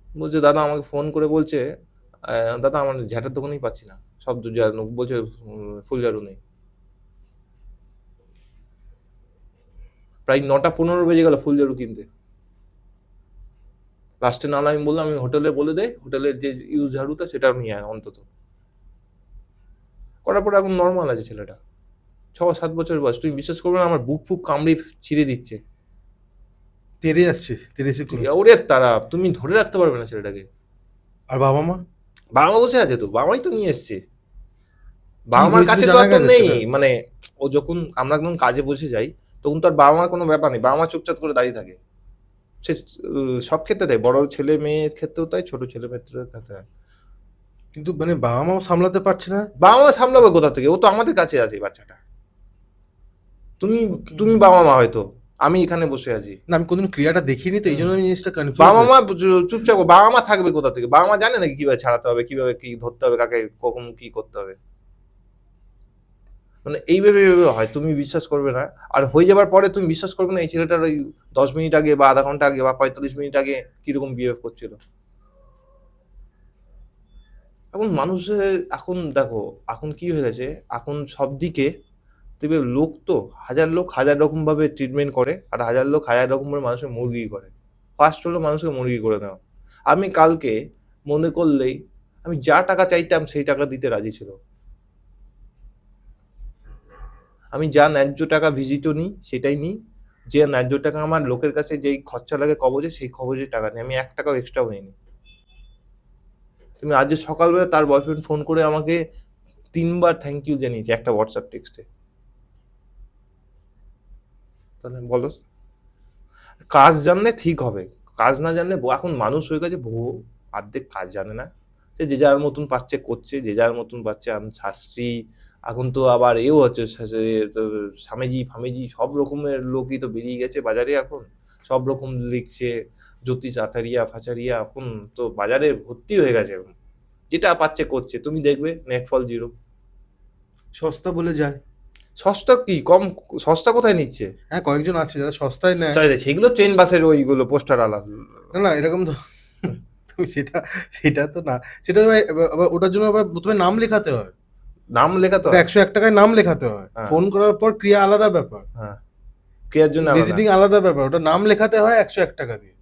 বলছে দাদা আমাকে ফোন করে বলছে, দাদা আমার ঝ্যাঁটার দোকানই পাচ্ছি না। সব বলছে ফুলঝাড়ু নেই। প্রায় 9টা 15 বেজে গেল ফুলঝাড়ু কিনতে। লাস্টে নাহলে আমি বললাম আমি হোটেলে বলে দেয়, হোটেলের যে ইউজ ঝাড়ুটা সেটা নিয়ে আয় অন্তত। করার পরে এখন নর্মাল আছে ছেলেটা। 6-7 বছর বয়স। তুমি বিশ্বাস করবে না আমার বুক ফুক কামড়ে ছিঁড়ে দিচ্ছে।
তেড়ে আসছে, তেড়েছে কোনো।
ওরে তারা তুমি ধরে রাখতে পারবে না ছেলেটাকে।
আর বাবা মা
বাবা মা বসে আছে তো, বাবাই তো নিয়ে এসছে।
কি
বাবা মার
হয়েছিল
কাছে তো
জানা
অত
গেছে
নেই,
সেটা?
মানে ও যখন আমরা যখন কাজে বসে যাই তখন তো আর বাবা মার কোনো ব্যাপার নেই, বাবা মা চুপচাপ করে দাঁড়িয়ে থাকে। সে সব ক্ষেত্রে দেয়, বড় ছেলে মেয়ের ক্ষেত্রেও তাই, ছোট ছেলে মেয়ের ক্ষেত্রে হয়।
কিন্তু মানে বাবা মাও সামলাতে পারছে না।
বাবা মা সামলাবে কোথা থেকে, ও তো আমাদের কাছে আছে এই বাচ্চাটা। তুমি
ওকে।
তুমি বাবা মা হয়তো, আমি এখানে বসে আছি।
না আমি কোনদিন ক্রিয়াটা দেখিনি তো এই জন্য আমি জিনিসটা কনফিউজ
বাবা মা
হয়েছি।
চুপচাপ, বাবা মা থাকবে কোথা থেকে, বাবা মা জানে নাকি কিভাবে ছাড়াতে হবে, কিভাবে কি ধরতে হবে, কাকে কখন কি করতে হবে। মানে এইভাবে হয়, তুমি বিশ্বাস করবে না। আর হয়ে যাবার পরে তুমি বিশ্বাস করবে না এই ছেলেটার ওই 10 মিনিট আগে বা আধা ঘন্টা আগে বা 45 মিনিট আগে কিরকম বিহেভ করছিল। এখন মানুষের এখন দেখো এখন কি হয়ে গেছে, এখন সব দিকে দেখবে লোক তো হাজার লোক হাজার রকম ভাবে ট্রিটমেন্ট করে, আর হাজার লোক হাজার রকম ভাবে মানুষের মুরগি করে। ফার্স্ট হলো মানুষকে মুরগি করে নেওয়া। আমি কালকে মনে করলেই আমি যা টাকা চাইতাম সেই টাকা দিতে রাজি ছিল। আমি যা ন্যায্য টাকা ভিজিটও নিই সেটাই নিই, যে ন্যায্য টাকা আমার লোকের কাছে যেই খরচা লাগে কবজে সেই কবজের টাকা নিই, আমি 1 টাকাও এক্সট্রাও নিইনি। তুমি আজ যে সকালবেলা তার বয়ফ্রেন্ড ফোন করে আমাকে 3বার থ্যাংক ইউ জানিয়েছে একটা হোয়াটসঅ্যাপ টেক্সটে। তাহলে বলো, কাজ জানলে ঠিক হবে, কাজ না জানলে এখন মানুষ হয়ে গেছে বহু অর্ধেক কাজ জানে না, সে যে যার মতন পাচ্ছে করছে, যে যার মতন পাচ্ছে। আমি শাস্ত্রী, এখন তো আবার এও হচ্ছে স্বামীজি ফামেজি সব রকমের লোকই তো বেরিয়ে গেছে বাজারে এখন, সব রকম লিখছে, জ্যোতিষ আচারিয়া ফাচারিয়া এখন তো বাজারে ভর্তি হয়ে গেছে এখন। যেটা পাচ্ছে করছে, তুমি দেখবে নেটফল জিরো।
সস্তা বলে যায়।
সস্তা কি কম, সস্তা কোথায় নিচ্ছে?
হ্যাঁ কয়েকজন আছে যারা সস্তায় নেয়।
সেগুলো ট্রেন বাসের ওইগুলো পোস্টার আলা।
না না এরকম তো তুমি সেটা সেটা তো না। সেটা আবার ওটার জন্য আবার প্রথমে নাম লেখাতে হয়।
নাম লেখা তো
ওটা 101 টাকায় নাম লেখাতে হয়।
হ্যাঁ।
ফোন করার পর ক্রিয়া আলাদা ব্যাপার,
হ্যাঁ, কেয়ার জন্য আলাদা।
ভিজিটিং আলাদা ব্যাপার। ওটা নাম লেখাতে হয় 101 টাকা দিয়ে।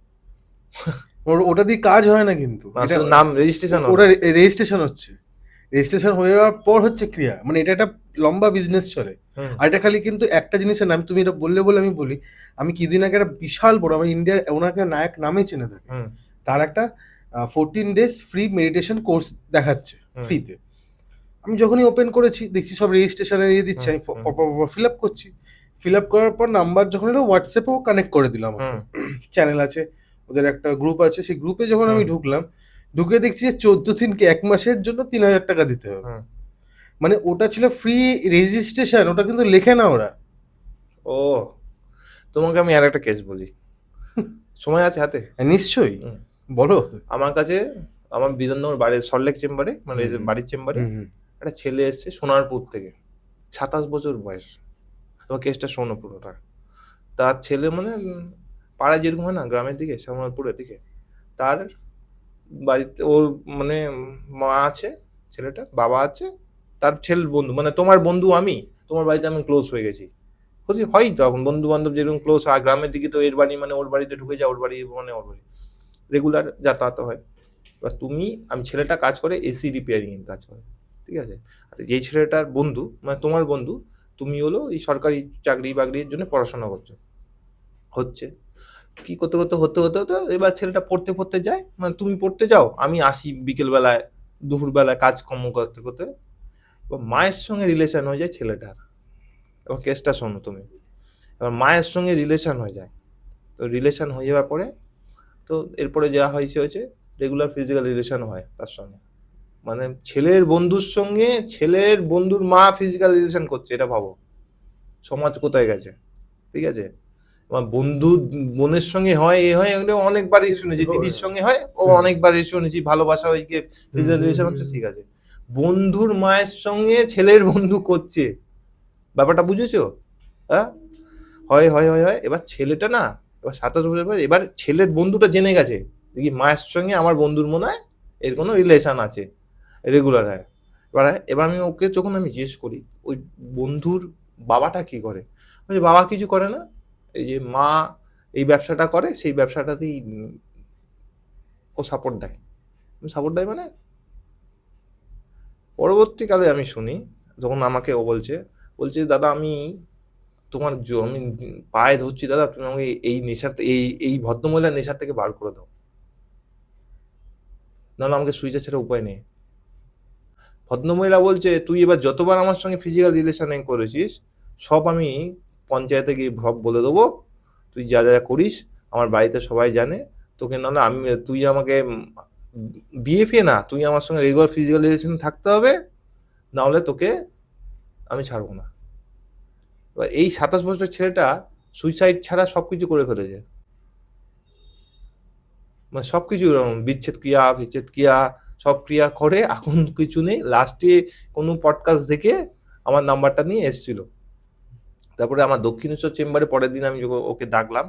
ওটা দিয়ে কাজ হয় না কিন্তু।
না,
এটা
শুধু নাম রেজিস্ট্রেশন
ওটা রেজিস্ট্রেশন হচ্ছে। রেজিস্ট্রেশন হয়ে যাওয়ার পর হচ্ছে ক্রিয়া, মানে এটা একটা লম্বা বিজনেস চলে। আর এটা খালি কিন্তু একটা জিনিসের নাম, তুমি এটা বললে বলে আমি বলি, আমি কিছুদিন আগে একটা বিশাল বড়, আমার ইন্ডিয়ার ওনাকে নায়ক নামে চেনে থাকে, তার একটা 14 days ফ্রি মেডিটেশন কোর্স দেখাচ্ছে ফ্রিতে। আমি যখনই ওপেন করেছি দেখছি সব রেজিস্ট্রেশনের ইয়ে দিচ্ছে, আমি ফিল আপ করছি। ফিল আপ করার পর নাম্বার যখন এলো হোয়াটসঅ্যাপেও কানেক্ট করে দিলাম আমাকে, চ্যানেল আছে ওদের, একটা গ্রুপ আছে, সেই গ্রুপে যখন আমি ঢুকলাম, ঢুকে দেখছি 14 দিন কি 1 মাসের জন্য 3000 টাকা দিতে হবে। মানে ওটা ছিল ফ্রি রেজিস্ট্রেশন, ওটা কিন্তু লেখে না ওরা।
ও, তোমাকে আমি আর একটা কেস বলি, সময় আছে হাতে?
নিশ্চয়ই বলো।
আমার কাছে আমার বিধাননগর বাড়ির সল্টলেক চেম্বারে, মানে বাড়ির চেম্বারে একটা ছেলে এসছে সোনারপুর থেকে, 27 বছর বয়স। তোমার কেসটা শোনো পুরোটা। তার ছেলে মানে পাড়ায় যেরকম হয় না গ্রামের দিকে, শ্যামলপুরের দিকে, তার বাড়িতে ওর মানে মা আছে, ছেলেটা বাবা আছে, তার ছেলের বন্ধু, মানে তোমার বন্ধু, আমি তোমার বাড়িতে আমি ক্লোজ হয়ে গেছি, হয় তো এখন বন্ধু বান্ধব যেরকম ক্লোজ। আর গ্রামের দিকে তো এর বাড়ি মানে ওর বাড়িতে ঢুকে যায়, ওর বাড়ি মানে ওর বাড়ি, রেগুলার যাতায়াত হয়। এবার আমি ছেলেটা কাজ করে এসি রিপেয়ারিং এর কাজ করে, ঠিক আছে। আর যেই ছেলেটার বন্ধু মানে তোমার বন্ধু, তুমি হলো এই সরকারি চাকরি বাকরির জন্য পড়াশোনা করছো, হচ্ছে কি করতে করতে হতে হতে হতে এবার ছেলেটা পড়তে পড়তে যায়, মানে তুমি পড়তে যাও, আমি আসি বিকেল বেলায় দুপুরবেলায় কাজকর্ম করতে করতে, এবার মায়ের সঙ্গে রিলেশন হয়ে যায় ছেলেটার। এবার কেসটা শোনো তুমি। এবার মায়ের সঙ্গে রিলেশন হয়ে যায়, তো রিলেশন হয়ে যাওয়ার পরে তো এরপরে যা হয়েছে রেগুলার ফিজিক্যাল রিলেশন হয় তার সঙ্গে, মানে ছেলের বন্ধুর সঙ্গে ছেলের বন্ধুর মা ফিজিক্যাল রিলেশন করছে, এটা ভাবো সমাজ কোথায় গেছে, ঠিক আছে। আমার বন্ধু বোনের সঙ্গে হয় এ হয়, এগুলো অনেকবারই শুনেছি। দিদির সঙ্গে হয়, ও
হুম।
অনেকবারই শুনেছি ভালোবাসা হয়েছে, ফিজিক্যাল রিলেশন হচ্ছে,
হুম।
ঠিক আছে। বন্ধুর মায়ের সঙ্গে ছেলের বন্ধু করছে, ব্যাপারটা বুঝেছো? হ্যাঁ, হয় হয় হয় হয়, এবার ছেলেটা না, এবার 27 বছর পর এবার ছেলের বন্ধুটা জেনে গেছে দেখি মায়ের সঙ্গে আমার বন্ধুর মনে হয় এর কোনো রিলেশন আছে, রেগুলার হয়। এবার এবার আমি ওকে যখন আমি জিজ্ঞেস করি ওই বন্ধুর বাবাটা কি করে, বলছে বাবা কিছু করে না, এই যে মা এই ব্যবসাটা করে, সেই ব্যবসাটাতেই ও সাপোর্ট দেয়। সাপোর্ট দেয় মানে, পরবর্তীকালে আমি শুনি যখন আমাকে ও বলছে, বলছে দাদা আমি তোমার আমি পায়ে ধরছি দাদা, তুমি আমাকে এই নেশার এই ভদ্রমহিলার নেশার থেকে বার করে দাও, নাহলে আমাকে সুইচে ছেড়ে উপায় নেই। ভদ্রমহিলা বলছে তুই এবার যতবার আমার সঙ্গে ফিজিক্যাল রিলেশন করেছিস সব আমি পঞ্চায়েতে গিয়ে সব বলে দেবো, তুই যা যা করিস আমার বাড়িতে সবাই জানে, তোকে নাহলে আমি, তুই আমাকে বিয়ে ফিয়ে না, তুই আমার সঙ্গে রেগুলার ফিজিক্যাল রিলেশন থাকতে হবে, না হলে তোকে আমি ছাড়বো না। এবার এই 27 বছর ছেলেটা সুইসাইড ছাড়া সবকিছু করে ফেলেছে, মানে সবকিছু বিচ্ছেদ ক্রিয়া বিচ্ছেদ ক্রিয়া সব ক্রিয়া করে, এখন কিছু নেই, লাস্টে কোনো পডকাস্ট দেখে আমার নাম্বারটা নিয়ে এসেছিল। তারপরে আমার দক্ষিণেশ্বর চেম্বারে পরের দিন আমি যখন ওকে ডাকলাম,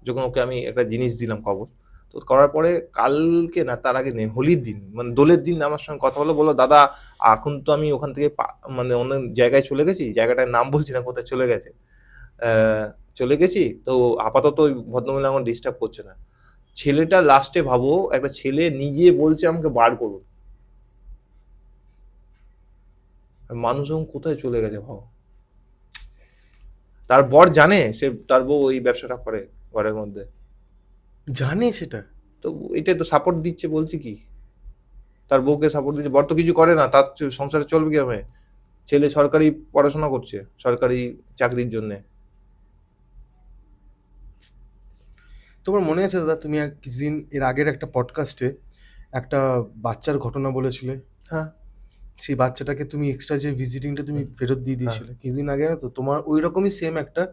যখন ওকে আমি একটা জিনিস দিলাম খবর, তো করার পরে কালকে না তার আগে নেই, হোলির দিন মানে দোলের দিন আমার সঙ্গে কথা হলো, বললো দাদা এখন তো আমি ওখান থেকে মানে অন্য জায়গায় চলে গেছি, জায়গাটার নাম বলছি না কোথায় চলে গেছে, চলে গেছি, তো আপাতত ওই ভদ্রমহিলা আমার ডিস্টার্ব করছে না। ছেলেটা লাস্টে ভাবো একটা ছেলে নিজে বলছে আমাকে বার করুন, আর মানুষ এখন কোথায় চলে গেছে ভাবো। তার বর জানে সে তার বউ ওই ব্যবসাটা করে ঘরের মধ্যে,
জানে সেটা?
তো এটাই তো সাপোর্ট দিচ্ছে, বলছি কি, তার বউকে সাপোর্ট দিচ্ছে, বর তো কিছু করে না, তার সংসারে চলবে কিভাবে, ছেলে সরকারি পড়াশোনা করছে সরকারি চাকরির জন্য।
তোমার মনে আছে দাদা, তুমি কিছুদিন এর আগের একটা পডকাস্টে একটা বাচ্চার ঘটনা বলেছিলে?
হ্যাঁ
সেই বাচ্চাটাকে তুমি এক্সট্রা যে ভিজিটিংটা তুমি ফেরত দিয়ে
হ্যাঁ
দিয়েছিলে কিছুদিন আগে, না তো তোমার ওই রকমই সেম একটা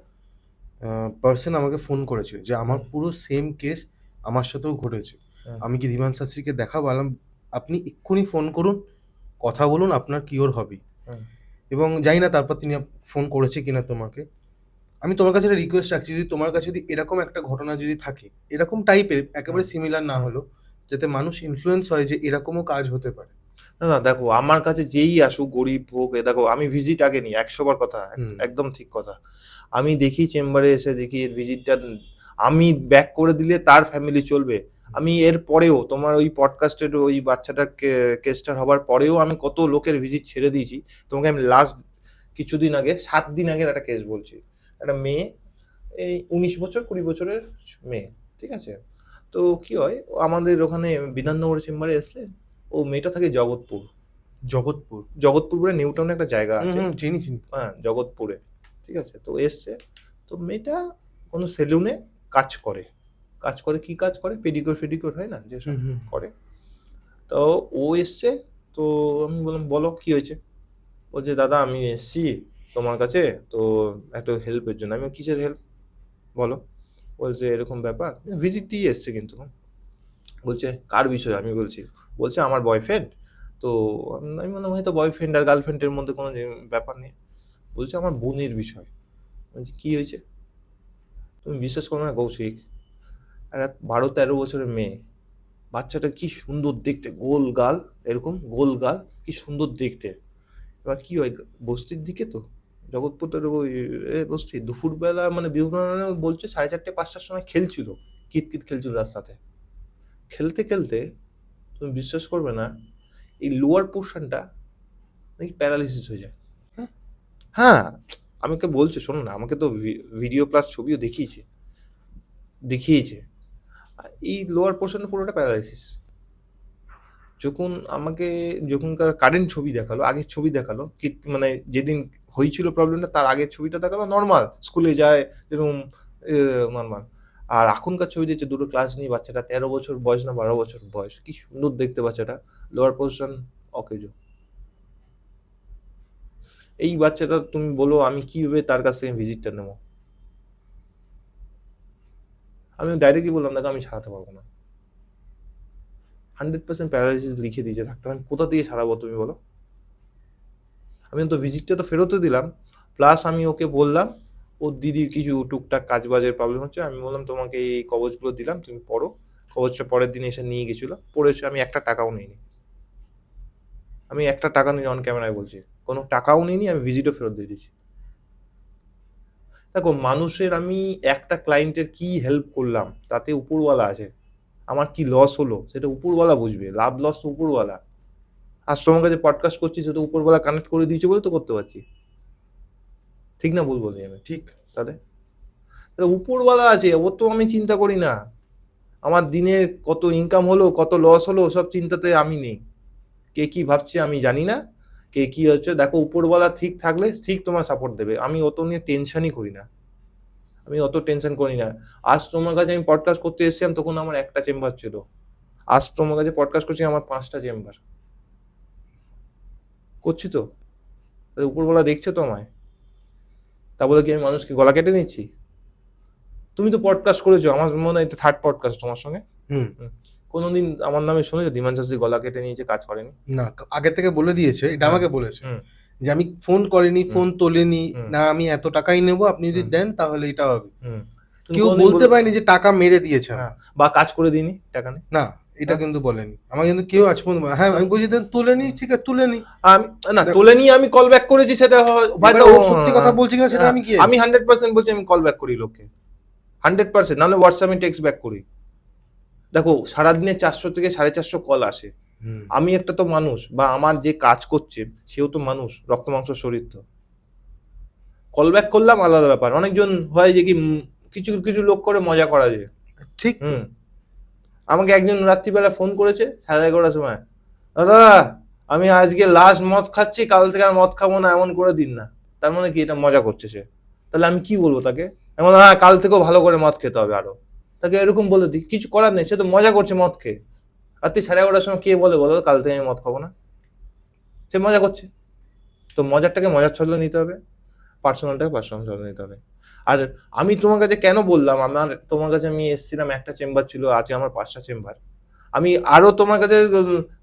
পার্সন আমাকে ফোন করেছিল যে আমার পুরো সেম কেস আমার সাথেও ঘটেছে, আমি কি ধীমান শাস্ত্রীকে দেখাবো? বললাম আপনি এক্ষুনি ফোন করুন, কথা বলুন, আপনার কিওর হবে। এবং জানি না তারপর তিনি ফোন করেছে কিনা তোমাকে। আমি তোমার কাছে একটা রিকোয়েস্ট রাখছি, যদি তোমার কাছে যদি এরকম একটা ঘটনা যদি থাকে, এরকম টাইপের একেবারে সিমিলার না হলো, যাতে মানুষ ইনফ্লুয়েন্স হয় যে এরকমও কাজ হতে পারে।
না না দেখো আমার কাছে যেই আসুক গরিব হোক, এ দেখো আমি ভিজিট আগে নিই 100 বার কথা,
হুম।
একদম ঠিক কথা। আমি দেখি চেম্বারে এসে দেখি এর ভিজিটটা আমি ব্যাক করে দিলে তার ফ্যামিলি চলবে। আমি এর পরেও তোমার ওই পডকাস্টের ওই বাচ্চাটার কেসটার হবার পরেও আমি কত লোকের ভিজিট ছেড়ে দিয়েছি। তোমাকে আমি লাস্ট কিছুদিন আগে 7 দিন আগের একটা কেস বলছি। একটা মেয়ে, এই 19 বছর 20 বছরের মেয়ে, ঠিক আছে। তো কি হয়, ও আমাদের ওখানে বিধাননগর চেম্বারে এসছে, ও মেয়েটা থাকে জগৎপুর,
জগৎপুর।
জগৎপুর বলে নিউ টাউনে একটা জায়গা
হুম
আছে,
হুম, চিনি চিনি।
হ্যাঁ জগৎপুরে, ঠিক আছে। তো এসছে, তো মেয়েটা কোনো সেলুনে কাজ করে, কাজ করে কি কাজ করে, পেডিকিউর ফেডিকিউর হয় না যেসব
হুম হুম।
করে। তো ও এসছে, তো আমি বললাম বলো কি হয়েছে, বলছে দাদা আমি এসছি তোমার কাছে, তো একটা হেল্পের জন্য। আমি বললাম, কিসের হেল্প বলো, বলছে এরকম ব্যাপার, ভিজিট দিয়ে এসছে কিন্তু। বলছে কার বিষয়, আমি বলছি, বলছে আমার বয়ফ্রেন্ড, তো আমি বললাম হয়তো বয়ফ্রেন্ড আর গার্লফ্রেন্ডের মধ্যে কোনো ব্যাপার নেই। বলছে আমার বোনের বিষয়। বলছি কি হয়েছে, তুমি বিশ্বাস করো না কৌশিক, একটা 12-13 বছরের মেয়ে, বাচ্চাটা কি সুন্দর দেখতে, গোল গাল, এরকম গোল গাল, কি সুন্দর দেখতে। এবার কি হয়, বস্তির দিকে তো, জগৎপুরের ওই বস্তি, দুপুরবেলা মানে বিহুবেলা বলছে 4:30-5টার সময় খেলছিল, কিতকিত খেলছিল রাস্তাতে, খেলতে খেলতে তুমি বিশ্বাস করবে না এই লোয়ার পোর্শনটা নাকি প্যারালিসিস হয়ে যায়।
হ্যাঁ?
হ্যাঁ, আমাকে বলছে শোনো না, আমাকে তো ভিডিও প্লাস ছবিও দেখিয়েছে এই লোয়ার পোর্শন পুরোটা প্যারালাইসিস। যখন আমাকে যখনকার কারেন্ট ছবি দেখালো, আগের ছবি দেখালো, কি মানে যেদিন হয়েছিল প্রবলেমটা তার আগের ছবিটা দেখালো, নর্মাল স্কুলে যায় যেরকম নর্মাল। আর এখনকার ছবি দিচ্ছে দুটো ক্লাস নিয়ে, বাচ্চাটা 13 বছর বয়স না 12 বছর বয়স, কি সুন্দর দেখতে বাচ্চাটা, লোয়ার পোর্শন অকেজো। এই বাচ্চাটা তুমি বলো আমি কিভাবে তার কাছ থেকে ভিজিটটা নেবো। আমি ডাইরেক্টলি বললাম, দেখো আমি ছাড়াতে পারবো না, 100% প্যারালাইসিস লিখে দিয়েছে ডাক্তার, আমি কোথা দিয়ে ছাড়াবো তুমি বলো? আমি তো ভিজিটটা তো ফেরতও দিলাম, প্লাস আমি ওকে বললাম ওর দিদির কিছু টুকটাক কাজ বাজের প্রবলেম হচ্ছে, আমি বললাম তোমাকে এই কবচগুলো দিলাম, তুমি পড়ো। কবচটা পরের দিন এসে নিয়ে গেছিলো, পড়েছে, আমি একটা টাকাও নিইনি, আমি একটা টাকা নিয়ে অন ক্যামেরায় বলছি, কোনো টাকাও নিইনি, আমি ভিজিটও ফেরত দিয়ে দিয়েছি। দেখো মানুষের আমি একটা ক্লায়েন্টের কি হেল্প করলাম তাতে উপরওয়ালা আছে, আমার কি লস হলো সেটা উপরওয়ালা বুঝবে, লাভ লস তো উপরওয়ালা। আজ তোমার কাছে পডকাস্ট করছি সেটা উপরওয়ালা কানেক্ট করে দিয়েছে বলে তো করতে পারছি, ঠিক না ভুল বলি আমি?
ঠিক।
তাহলে তাহলে উপরওয়ালা আছে, ও তো আমি চিন্তা করি না, আমার দিনে কত ইনকাম হলো কত লস হলো সব চিন্তাতে আমি নেই, কে কি ভাবছে আমি জানি না, কে কি হচ্ছে, দেখো উপরওয়ালা ঠিক থাকলে ঠিক তোমার সাপোর্ট দেবে, আমি অত নিয়ে টেনশনই করি না, আমি অত টেনশন করি না। আজ তোমার কাছে আমি পডকাস্ট করতে এসেছিলাম তখন আমার একটা চেম্বার ছিল, আজ তোমার কাছে পডকাস্ট করছি আমার 5টা চেম্বার করছি, তো তাহলে উপরওয়ালা দেখছে তো আমায়, তা বলে কি আমি মানুষকে গলা কেটে নিচ্ছি? তুমি তো পডকাস্ট করেছো, আমার মনে হয় এটা 3rd পডকাস্ট তোমার সঙ্গে।
হুম।
কোনোদিন আমার নামে শুনেছো ধীমান শাস্ত্রী গলা কেটে নিয়েছে, কাজ করেনি?
না, আগে থেকে বলে দিয়েছে, এটা আমাকে বলেছে
হুম
যে আমি ফোন করিনি, ফোন তোলেনি,
হুম।
না আমি এত টাকাই নেবো, আপনি যদি
হুম।
দেন তাহলে এটা হবে।
হুম। তুমি
কেউ
কোনোদিন
বলতে পারেনি যে টাকা মেরে দিয়েছে আমি।
হ্যাঁ, বা কাজ করে দিইনি টাকা নেই।
না, এটা কিন্তু বলেনি আমাকে, কিন্তু কেউ আজ পর্যন্ত হ্যাঁ আমি বলছি দেন তুলেনি, ঠিক আছে তুলেনি।
আমি না
দেখো,
তোলে নিয়ে আমি কল ব্যাক করেছি, সেটা হয়তো
এবার ও সত্যি কথা বলছে কিনা সেটা আমি কি জানি?
আমি 100% বলছি, আমি কল ব্যাক করি লোককে 100%, নাহলে হোয়াটসঅ্যাপে টেক্সট ব্যাক করি। দেখো সারাদিনে 400 থেকে 450 কল আসে,
হুম।
আমি একটা তো মানুষ, বা আমার যে কাজ করছে সেও তো মানুষ, রক্ত মাংস শরীর, তো কল ব্যাক করলাম আলাদা ব্যাপার। অনেকজন হয় যে কি কিছু কিছু লোক করে মজা করা যায়।
ঠিক তো।
আমাকে একজন রাত্রিবেলা ফোন করেছে 11:30টার সময়, দাদা আমি আজকে লাস্ট মদ খাচ্ছি, কাল থেকে আর মদ খাবো না, এমন করে দিন না। তার মানে কি এটা মজা করছে সে? তাহলে আমি কি বলবো তাকে? আমি বললাম হ্যাঁ কাল থেকেও ভালো করে মদ খেতে হবে আরো, তাকে এরকম বলে দিই, কিছু করার নেই, সে তো মজা করছে মদ খেয়ে। রাত্রি 11:30টার সময় কে বলে বলো কাল থেকে আমি মদ খাবো না? সে মজা করছে, তো মজারটাকে মজার ছলে নিতে হবে, পার্সোনালটাকে পার্সোনাল ছলে নিতে হবে। আর আমি তোমার কাছে কেন বললাম, আমার তোমার কাছে আমি এসেছিলাম একটা চেম্বার ছিল, আজকে আমার 5টা চেম্বার, আমি আরো তোমার কাছে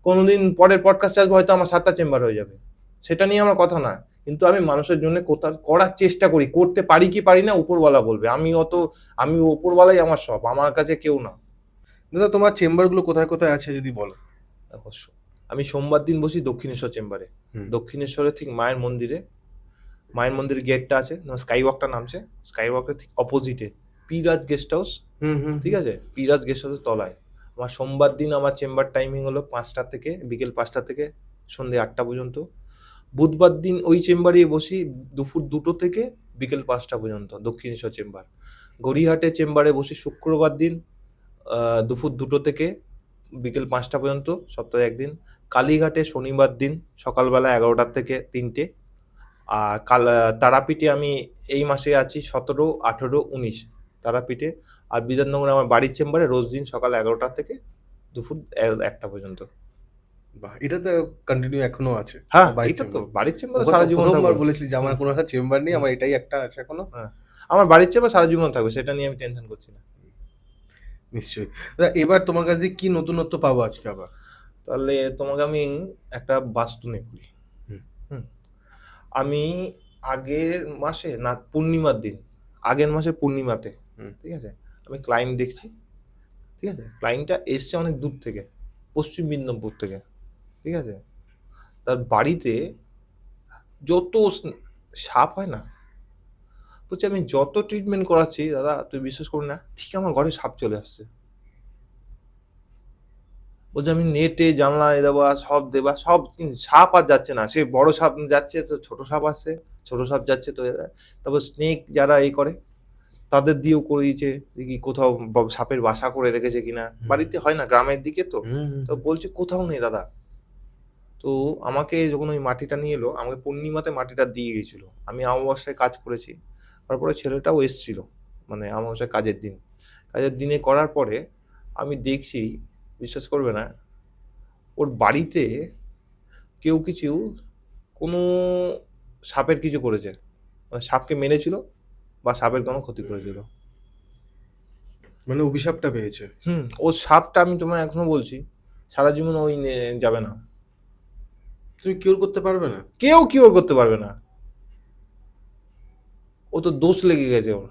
কোনোদিন পরের পডকাস্ট আসবো, হয়তো আমার 7টা চেম্বার হয়ে যাবে, সেটা নিয়ে আমার কথা না, কিন্তু আমি মানুষের জন্য করার চেষ্টা করি, করতে পারি কি পারি না উপরওয়ালা বলবে, আমি উপরওয়ালাই আমার সব, আমার কাছে কেউ না।
দাদা তোমার চেম্বারগুলো কোথায় কোথায় আছে যদি বলো।
দেখো, আমি সোমবার দিন বসি দক্ষিণেশ্বর চেম্বারে, দক্ষিণেশ্বরে ঠিক মায়ের মন্দিরের গেটটা আছে, স্কাই ওয়াকটা নামছে, স্কাই ওয়াকের ঠিক অপোজিটে পিরাজ গেস্ট হাউস, ঠিক আছে, পিরাজ গেস্ট হাউসের তলায়। আমার সোমবার দিন আমার চেম্বার টাইমিং হলো 5টা থেকে বিকেল 5টা থেকে সন্ধ্যে 8টা পর্যন্ত। বুধবার দিন ওই চেম্বারে বসি দুপুর 2টো থেকে বিকেল 5টা পর্যন্ত, দক্ষিণেশ্বর চেম্বার। গড়িয়াহাটে চেম্বারে বসি শুক্রবার দিন দুপুর 2টো থেকে বিকেল 5টা পর্যন্ত, সপ্তাহে একদিন। কালীঘাটে শনিবার দিন সকালবেলা 11টা থেকে 3টে। আর তারাপীঠে আমি এই মাসে আছি 17, 18, 19 তারাপীঠে। আর বিধাননগরে আমার বাড়ির চেম্বারে রোজ দিন সকাল 11টা থেকে দুপুর 1টা পর্যন্ত।
বাহ, এটা তো কন্টিনিউ এখনো আছে।
হ্যাঁ,
বাড়ির
এটা তো
চেম্বার
বাড়ির চেম্বার সারা জীবন
প্রথমবার
থাকবে।
বলেছিলি যে আমার কোনো একটা চেম্বার নেই, আমার এটাই একটা আছে এখনো।
হ্যাঁ, আমার বাড়ির চেম্বার সারা জীবন থাকবে, সেটা নিয়ে আমি টেনশন করছি না।
নিশ্চয়ই। দাদা এবার তোমার কাছ দিয়ে কি নতুনত্ব পাবো আজকে আবার?
তাহলে তোমাকে আমি একটা বাস্তু নিয়ে বলি। হুম, আমি আগের মাসে না পূর্ণিমার দিন, আগের মাসে পূর্ণিমাতে, ঠিক আছে, আমি ক্লায়েন্ট দেখছি, ঠিক আছে, ক্লায়েন্টটা এসছে অনেক দূর থেকে, পশ্চিম মেদিনীপুর থেকে, ঠিক আছে, তার বাড়িতে যত সাপ হয় না, বলছে আমি যত ট্রিটমেন্ট করাচ্ছি দাদা তুই বিশ্বাস করবি না, ঠিক আমার ঘরে সাপ চলে আসছে। বলছে আমি নেটে জানলায় দেওয়া সব দেওয়া সব, সাপ আর যাচ্ছে না, সে বড় সাপ যাচ্ছে তো ছোট সাপ আসছে, ছোট সাপ যাচ্ছে তো তারপর স্নেক যারা এই করে তাদের দিয়েও করিয়েছে, দেখি কোথাও সাপের বাসা করে রেখেছে কিনা, বাড়িতে হয় না গ্রামের দিকে তো, তো বলছে কোথাও নেই দাদা। তো আমাকে যখন ওই মাটিটা নিয়ে এলো, আমাকে পূর্ণিমাতে মাটিটা দিয়ে গেছিল, আমি অমাবস্যায় কাজ করেছি, তারপরে ছেলেটাও এসছিল, মানে অমাবস্যায় কাজের দিনে করার পরে আমি দেখছি, বিশ্বাস করবে না, ওর বাড়িতে কেউ কিছু কোনো সাপের কিছু করেছে, মানে সাপকে মেরেছিল বা সাপের কোনো ক্ষতি করেছিল।
মানে অভিশাপটা পেয়েছে।
ও সাপটা আমি তোমায় এখনো বলছি, সারা জীবন ওই যাবে না,
তুমি কিওর করতে পারবে না।
কেউ কিওর করতে পারবে না। ও তো দোষ লেগে গেছে ওর,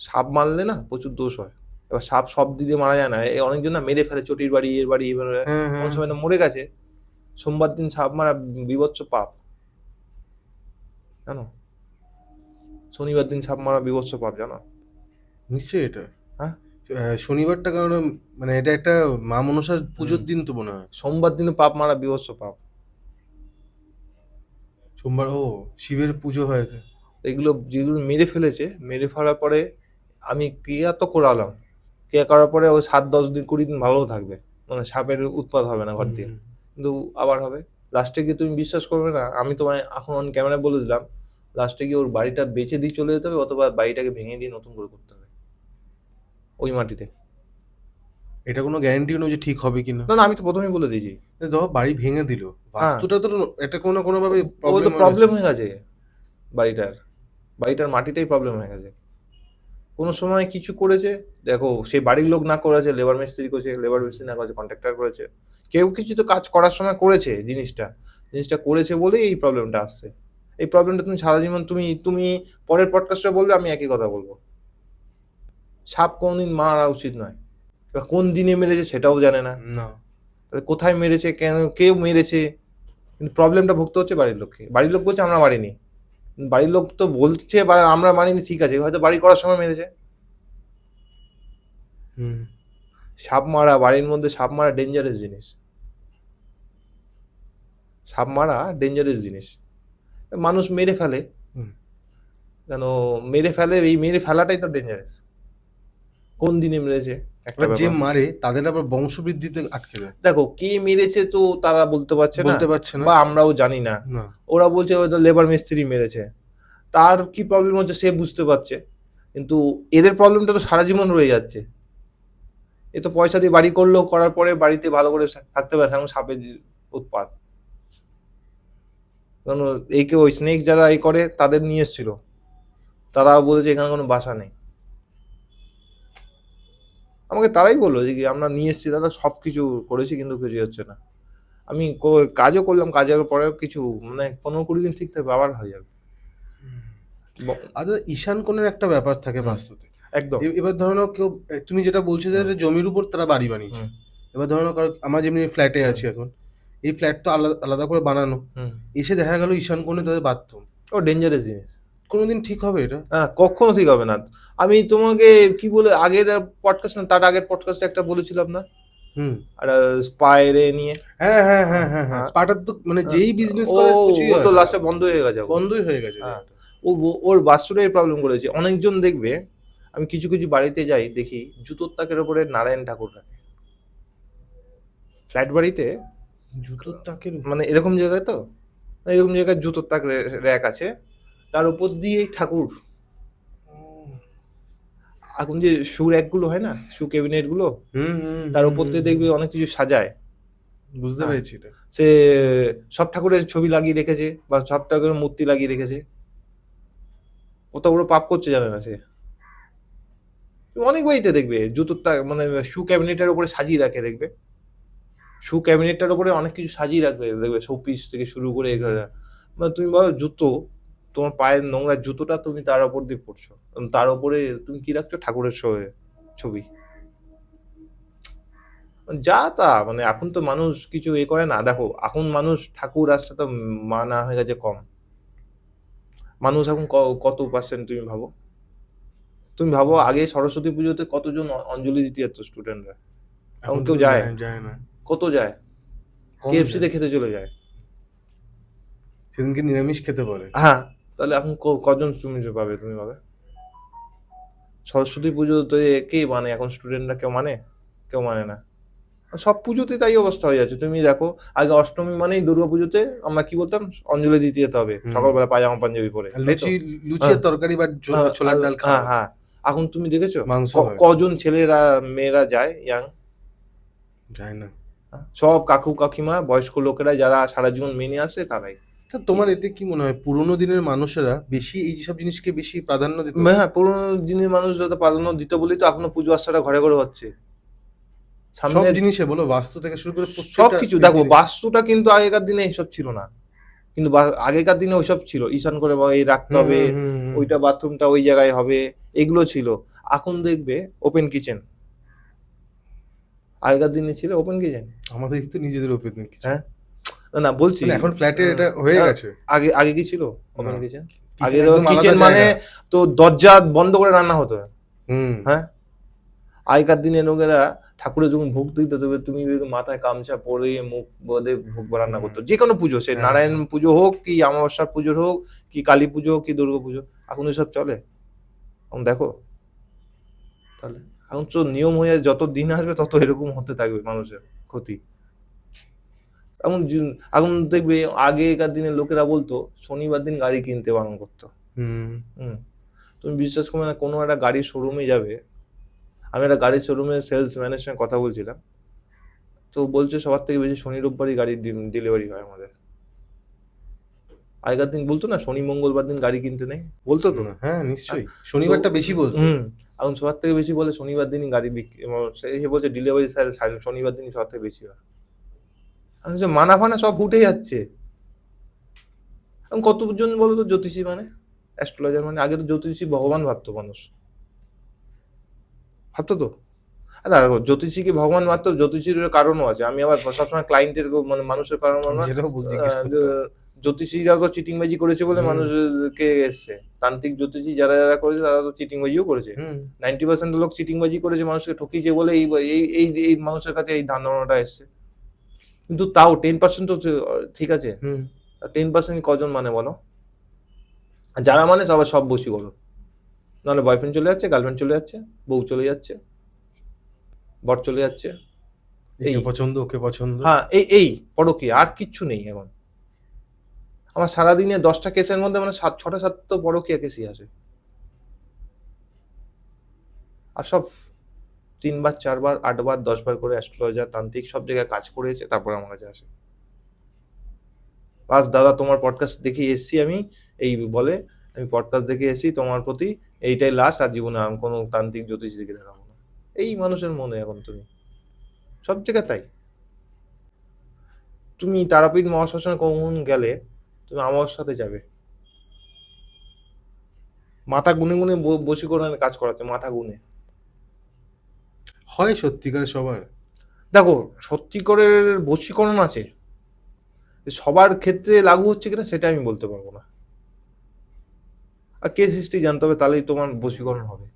সাপ মারলে না প্রচুর দোষ হয়। এবার সাপ সব দিকে মারা যায় না, এই অনেকজন না মেরে ফেলে, চটির বাড়ি এর বাড়ি এবার
হ্যাঁ
কোন
হ্যাঁ
সময় তো মরে গেছে। সোমবার দিন সাপ মারা বিভৎস পাপ, জানো? শনিবার দিন সাপ মারা বিভৎস পাপ, জানো?
নিশ্চয়ই এটা
হ্যাঁ।
শনিবারটা কারণ মানে এটা একটা মা মনসার পুজোর দিন তো মনে হয়।
সোমবার দিনে পাপ মারা বিভৎস পাপ।
সোমবার ও শিবের পুজো হয় তো।
এগুলো যেগুলো মেরে ফেলেছে, মেরে ফেলার পরে আমি ক্রিয়া তো করালাম, ক্রিয়া করার পরে ওই 7-10 দিন 20 দিন ভালো থাকবে, মানে সাপের উৎপাত হবে না ঘর দিয়ে, কিন্তু আবার হবে। লাস্টে গিয়ে তুমি বিশ্বাস করবে না, আমি তোমায় এখন অন ক্যামেরায় বলে দিলাম, লাস্টে গিয়ে ওর বাড়িটা বেচে দিয়ে চলে যেতে হবে, অথবা বাড়িটাকে ভেঙে দিয়ে নতুন করে করতে হবে ওই মাটিতে।
এটা কোনো গ্যারান্টি নয় যে ঠিক হবে কিনা।
না না, আমি তো প্রথমেই বলে দিয়েছি।
ধরো বাড়ি ভেঙে দিল,
হ্যাঁ,
বাস্তুটা তো এটা কোনো না কোনোভাবে
ও তো
প্রবলেম
প্রবলেম হয়ে গেছে, বাড়িটার বাড়িটার মাটিটাই প্রবলেম হয়ে গেছে। কোনো সময় কিছু করেছে, দেখো সেই বাড়ির লোক না করেছে, লেবার মিস্ত্রি করেছে, লেবার মিস্ত্রি না করেছে, কন্ট্রাক্টর করেছে, কেউ কিছু তো কাজ করার সময় করেছে, জিনিসটা করেছে বলেই এই প্রবলেমটা আসছে। এই প্রবলেমটা তুমি সারা জীবন তুমি তুমি পরের পডকাস্টে বললে আমি একই কথা বলবো। সাপ কোনদিন মারা উচিত নয়, এবার কোন দিনে মেরেছে সেটাও জানে না,
না।
তাহলে কোথায় মেরেছে, কেন, কেউ মেরেছে, কিন্তু প্রবলেমটা ভুগতে হচ্ছে বাড়ির লোককে। বাড়ির লোক বলছে আমরা মারিনি, বাড়ির লোক তো বলছে আমরা মারিনি, ঠিক আছে, হয়তো বাড়ি করার সময় মেরেছে। সাপ মারা, বাড়ির মধ্যে সাপ মারা ডেঞ্জারাস জিনিস, সাপ মারা ডেঞ্জারাস জিনিস। মানুষ মেরে ফেলে, কেন মেরে ফেলে, এই মেরে ফেলাটাই তো ডেঞ্জারাস। কোন দিনে মেরেছে একটা
এবার যে
ব্যাপার।
মারে তাদের আবার বংশবৃদ্ধিতে আটকে দেয়।
দেখো কে মেরেছে তো তারা বলতে পারছে না,
বলতে পারছে না।
বা আমরাও জানি না।
না।
ওরা বলছে হয়তো লেবার মিস্ত্রি মেরেছে, তার কি প্রবলেম হচ্ছে সে বুঝতে পারছে, কিন্তু এদের প্রবলেমটা তো সারা জীবন রয়ে যাচ্ছে। এ তো পয়সা দিয়ে বাড়ি করলো, করার পরে বাড়িতে ভালো করে থাকতে পারে, এখন সাপের উৎপাত। কারণ এই কেউ ওই স্নেক যারা এই করে তাদের নিয়ে এসেছিল, তারা বলেছে এখানে কোনো বাসা নেই। আমাকে তারাই বললো যে কি আমরা নিয়ে এসেছি দাদা, সব কিছু করেছি কিন্তু কিছু হচ্ছে না। আমি কাজও করলাম, কাজের পরেও কিছু মানে 15-20 দিন ঠিক থাকবে, আবার হয়ে যাবে।
আচ্ছা, ঈশান কোণের একটা ব্যাপার থাকে
হুম।
বাস্তুতে।
একদম।
এবার ধরো নাও কেউ, তুমি যেটা বলছো যে জমির উপর তারা বাড়ি বানিয়েছে। এবার ধরো নাও কারো, আমরা যেমনি ফ্ল্যাটে আছি এখন, এই ফ্ল্যাট তো আলাদা আলাদা করে বানানো, এসে দেখা গেল ঈশান কোণে তাদের বাথরুম।
ও ডেঞ্জারাস জিনিস,
কোনোদিন ঠিক হবে এটা?
হ্যাঁ কখনো ঠিক হবে না। আমি তোমাকে কি বলে আগের পডকাস্ট না তার আগের পডকাস্টে একটা বলেছিলাম না, আর স্পাইরে নিয়ে।
হ্যাঁ হ্যাঁ হ্যাঁ হ্যাঁ হ্যাঁ, স্পার্টার তো মানে যেই বিজনেস করে কিছুই
ও
হয়
তো
না।
লাস্টে বন্ধ হয়ে গেছে,
বন্ধই হয়ে গেছে।
হ্যাঁ, ওর বাস্তুটাই প্রবলেম করেছে। অনেকজন দেখবে, আমি কিছু কিছু বাড়িতে যাই দেখি জুতোর তাকের উপরে নারায়ণ ঠাকুর রাখে, ফ্ল্যাট বাড়িতে
জুতোর তাকের
মানে এরকম জায়গায় তো, এরকম জায়গায় জুতোর তাক র্যাক আছে, তার উপর দিয়ে এই ঠাকুর। এখন যে শু র্যাক গুলো হয় না, শু ক্যাবিনেট গুলো, তার উপর দিয়ে দেখবি অনেক কিছু সাজায়।
বুঝতে পেরেছি এটা।
সে সব ঠাকুরের ছবি লাগিয়ে রেখেছে বা সব ঠাকুরের মূর্তি লাগিয়ে রেখেছে, কত বড় পাপ করছে জানে না সে। অনেক বাড়িতে দেখবে জুতোরটা মানে শু ক্যাবিনেটের উপরে সাজিয়ে রাখে, দেখবে শু ক্যাবিনেটটার উপরে অনেক কিছু সাজিয়ে রাখবে, দেখবে শোপিস থেকে শুরু করে এগুলো। মানে তুমি ভাবো জুতো, তোমার পায়ের নোংরা জুতোটা তুমি তার উপর দিয়ে পড়ছো, তার উপরে তুমি কি রাখছো, ঠাকুরের ছবি। যা তা মানে এখন তো মানুষ কিছু এ করে না। দেখো এখন মানুষ ঠাকুর আসতে তো মানা হয়ে গেছে কম। মানুষ এখন কত পার্সেন্ট তুমি ভাবো আগে সরস্বতী পুজোতে কতজন অঞ্জলি দিতে যেত স্টুডেন্টরা, এখন কেউ যায়
না।
কত যায়, কেএফসি তে খেতে চলে যায়,
সেদিনকে নিরামিষ খেতে বলে।
হ্যাঁ, তাহলে এখন কজন তুমি পাবে, সরস্বতী পুজোতে কে মানে, এখন স্টুডেন্টরা কেউ মানে না। সব পুজোতে তাই অবস্থা হয়ে যাচ্ছে। তুমি দেখো আগে অষ্টমী মানেই দুর্গা পুজোতে আমরা কি বলতাম, অঞ্জলি দিতে যেতে হবে সকালবেলা পায়জামা পাঞ্জাবি পরে,
লুচি আর তরকারি বা ছোলার ডাল খাওয়া।
হ্যাঁ, এখন তুমি দেখেছো
মাংস
কজন ছেলেরা মেয়েরা যায়,
যায় না,
সব কাকু কাকিমা বয়স্ক লোকেরা যারা সারা জীবন মেনে আসে তারাই।
তা তোমার এতে কি মনে হয় পুরোনো দিনের মানুষেরা বেশি এই সব জিনিসকে বেশি প্রাধান্য দিত?
হ্যাঁ, পুরোনো দিনের মানুষ যত প্রাধান্য দিত বলেই তো এখনো পুজো আচ্ছাটা ঘরে ঘরে হচ্ছে।
সব
সামনে
জিনিসে বলো, বাস্তু থেকে শুরু করে প্রত্যেকটা
সবকিছু দেখো,
জিনিস।
বাস্তুটা কিন্তু আগেকার দিনে এইসব ছিল না, কিন্তু আগেকার দিনে ওইসব ছিল, ঈশান করে এই রাখতে
হুম
হবে,
হুম হুম হুম।
ওইটা বাথরুমটা ওই জায়গায় হবে, এগুলো ছিল। এখন দেখবে ওপেন কিচেন, আগেকার দিনে ছিল ওপেন কিচেন।
আমাদের তো নিজেদের ওপেন কিছু,
হ্যাঁ, না না বলছি,
মানে এখন ফ্ল্যাটে এটা হয়ে
আহ,
গেছে।
আগে আগে কি ছিল ওপেন
না,
কিচেন? আগে
কিচেন
তো
একদম আলাদা
কিচেন মানে
জায়গা।
তো দরজা বন্ধ করে রান্না হতো।
হুম।
হ্যাঁ, আগেকার দিনে লোকেরা ঠাকুরের যখন ভোগ দিতে দেবে, তুমি মাথায় গামছা পরে মুখ বদে ভোগ রান্না করতো, যে কোনো পুজো, সে
হ্যাঁ,
নারায়ণ
হ্যাঁ।
পুজো হোক কি অমাবস্যার পুজোর হোক কি কালী পুজো হোক কি দুর্গা পুজো। এখন এসব চলে? এখন দেখো তাহলে, এখন তো নিয়ম হয়ে যত দিন আসবে তত এরকম হতে থাকবে মানুষের ক্ষতি। এখন দেখবে আগেকার দিনে লোকেরা বলতো শনিবার দিন গাড়ি কিনতে বারণ করতো।
হুম।
হুম, তুমি বিশ্বাস করবে না, কোনো একটা গাড়ির শোরুমে যাবে, আমি একটা গাড়ির শোরুমে সেলস ম্যানের সঙ্গে কথা বলছিলাম, তো বলছে সবার থেকে বেশি শনি রোববারই গাড়ির ডেলিভারি হয় আমাদের। আগেকার দিন বলতো না শনি মঙ্গলবার দিন গাড়ি কিনতে নেই, বলতো তো।
হ্যাঁ,
হ্যাঁ,
নিশ্চয়ই শনিবারটা বেশি বলতো।
এখন সবার থেকে বেশি বলে শনিবার দিনই গাড়ি বিক্রি, সে বলছে ডেলিভারি স্যার শনিবার দিনই সবার থেকে বেশি হয়। আমি বলছি, মানা ফানা সব উঠে যাচ্ছে। এখন কতজন বলো তো জ্যোতিষী মানে, অ্যাস্ট্রোলজার মানে, আগে তো জ্যোতিষী ভগবান ভাবতো মানুষ, ভাবতো তো। না দেখো, জ্যোতিষীকে ভগবান মাত্র, জ্যোতিষীর কারণও আছে। আমি আবার সবসময় ক্লায়েন্টের মানে মানুষের কারণ
আমি
না।
সেটাও জিজ্ঞেস করতাম।
জ্যোতিষীরা তো চিটিংবাজি করেছে বলে
হুম
মানুষকে এসছে, তান্ত্রিক জ্যোতিষী যারা যারা করেছে তারা তো চিটিংবাজিও করেছে।
হুম
90% লোক চিটিংবাজি করেছে, মানুষকে ঠকিয়েছে বলে এই এই এই এই মানুষের কাছে এই ধারণাটা এসছে। কিন্তু তাও 10% তো ঠিক আছে,
হুম।
10% কজন মানে বলো? আর যারা মানে সবার সব বশীকরণ, নাহলে বয়ফ্রেন্ড চলে যাচ্ছে, গার্লফ্রেন্ড চলে যাচ্ছে, বউ চলে যাচ্ছে, বর চলে যাচ্ছে, এই।
একে পছন্দ ওকে পছন্দ।
হ্যাঁ, এই পরকীয়া, আর কিচ্ছু নেই এখন। আমার সারাদিনে 10টা কেসের মধ্যে মানে 6টা 7 তো পরকীয়া কেসই আসে, আর সব 3 বার 4 বার 8 বার 10 বার করে অ্যাস্ট্রোলজার তান্ত্রিক সব জায়গায় কাজ করেছে, তারপরে আমার কাছে আসে। বাস দাদা তোমার পডকাস্ট দেখে এসছি আমি, এই বলে, আমি পডকাস্ট দেখে এসছি, তোমার প্রতি এইটাই লাস্ট, আর জীবনে আমি কোনো তান্ত্রিক জ্যোতিষ দেখে দেখাবো না। এই মানুষের মনে এখন তুমি সব জায়গায় তাই। তুমি তারাপীঠ মহাশ্মশানে কখন গেলে, তুমি আমার সাথে যাবে, মাথা গুনে গুনে বশীকরণের কাজ করাচ্ছে, মাথা গুনে।
হয় সত্যিকারে সবার?
দেখো, সত্যি করে বশীকরণ আছে, সবার ক্ষেত্রে লাগু হচ্ছে কিনা সেটা আমি বলতে পারবো না। আর কেস হিস্ট্রি জানতে হবে, তাহলেই তোমার বশীকরণ হবে।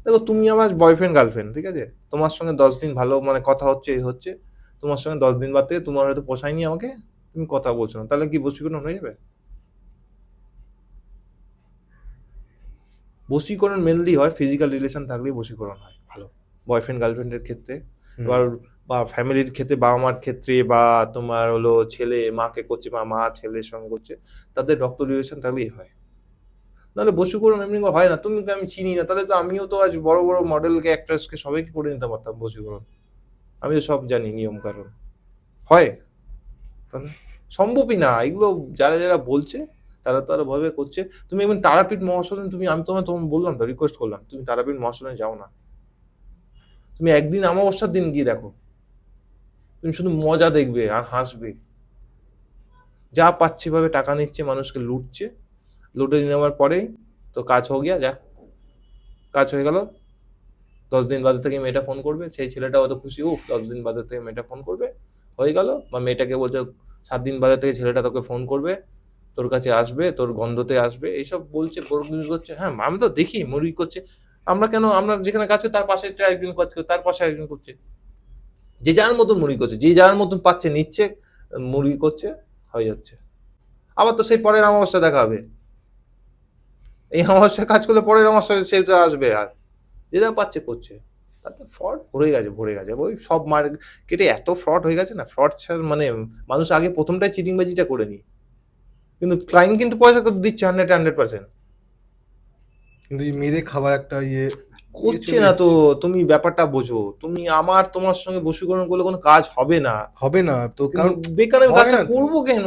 দেখো, তুমি আমার বয়ফ্রেন্ড গার্লফ্রেন্ড, ঠিক আছে, তোমার সঙ্গে 10 দিন ভালো মানে কথা হচ্ছে, এই হচ্ছে, তোমার সঙ্গে 10 দিন বাদ থেকে তোমার হয়তো পোষায়নি আমাকে, তুমি কথা বলছো না, তাহলে কি বশীকরণ হয়ে যাবে? বশীকরণ মেনলি হয় ফিজিক্যাল রিলেশন থাকলেই বশীকরণ হয় ভালো, বয়ফ্রেন্ড গার্লফ্রেন্ডের ক্ষেত্রে। এবার বা ফ্যামিলির ক্ষেত্রে, বাবা মার ক্ষেত্রে, বা তোমার হলো ছেলে মাকে করছে বা মা ছেলের সঙ্গে করছে, তাদের রক্ত রিলেশন থাকলেই হয়। নাহলে বশীকরণ এমনি হয় না। তুমি আমি চিনি না, তাহলে তো আমিও তো আজ বড় বড় মডেলকে অ্যাক্ট্রেসকে সবাইকে করে নিতে পারতাম বশীকরণ, আমি তো সব জানি নিয়ম কারণ। হয়? তাহলে সম্ভবই না এগুলো, যারা যারা বলছে তারা তারা ভাবে করছে। তুমি এখন তারাপীঠ মহাশ্মশানে, তুমি, আমি তোমায় তখন বললাম তো, রিকোয়েস্ট করলাম তুমি তারাপীঠ মহাশ্মশানে যাও না, তুমি একদিন অমাবস্যার দিন গিয়ে দেখো, তুমি শুধু মজা দেখবে আর হাসবে। যা পাচ্ছে ভাবে টাকা নিচ্ছে, মানুষকে লুটছে, লুটে নেওয়ার পরেই তো কাজ হয়ে গিয়া, যা কাজ হয়ে গেল, 10 দিন বাদে থেকে মেয়েটা ফোন করবে, সেই ছেলেটা অত খুশি, 10 দিন বাদে থেকে মেয়েটা ফোন করবে, হয়ে গেল। বা মেয়েটাকে বলছে 7 দিন বাদে থেকে ছেলেটা তোকে ফোন করবে, তোর কাছে আসবে, তোর গন্ধতে আসবে, এইসব বলছে, করছে। হ্যাঁ, আমি তো দেখি মুরগি করছে। আমরা কেন, আমরা যেখানে কাজ করি তার পাশে একজন কাজ করে, তার পাশে একজন করছে, যে যার মতন মুরগি করছে, যে যার মতন পাচ্ছে নিচ্ছে, মুরগি করছে, হয়ে যাচ্ছে। আবার তো সেই পরের অমাবস্যা দেখা হবে, এই অমাবস্যায় কাজ করলে পরের অমাবস্যায় সে তো আসবে, আর যে যা পাচ্ছে করছে। তাতে ফ্রড ভরে গেছে, ভরে গেছে, ওই সব মার্কেটে এত ফ্রড হয়ে গেছে না, ফ্রড ছাড় মানে মানুষ আগে প্রথমটাই চিটিংবাজিটা করে নি, কিন্তু ক্লায়েন্ট কিন্তু পয়সা তো দিচ্ছে 100%।
কিন্তু এই মেরে খাবার একটা
করছে
চলে
না তো,
এসছে।
তুমি ব্যাপারটা বোঝো, তুমি আমার তোমার সঙ্গে বশীকরণ করলে কোনো কাজ হবে না,
হবে না তো,
কিন্তু
কারণ
বেকার আমি
হয়
কাজটা
না তো।
করবো কেন?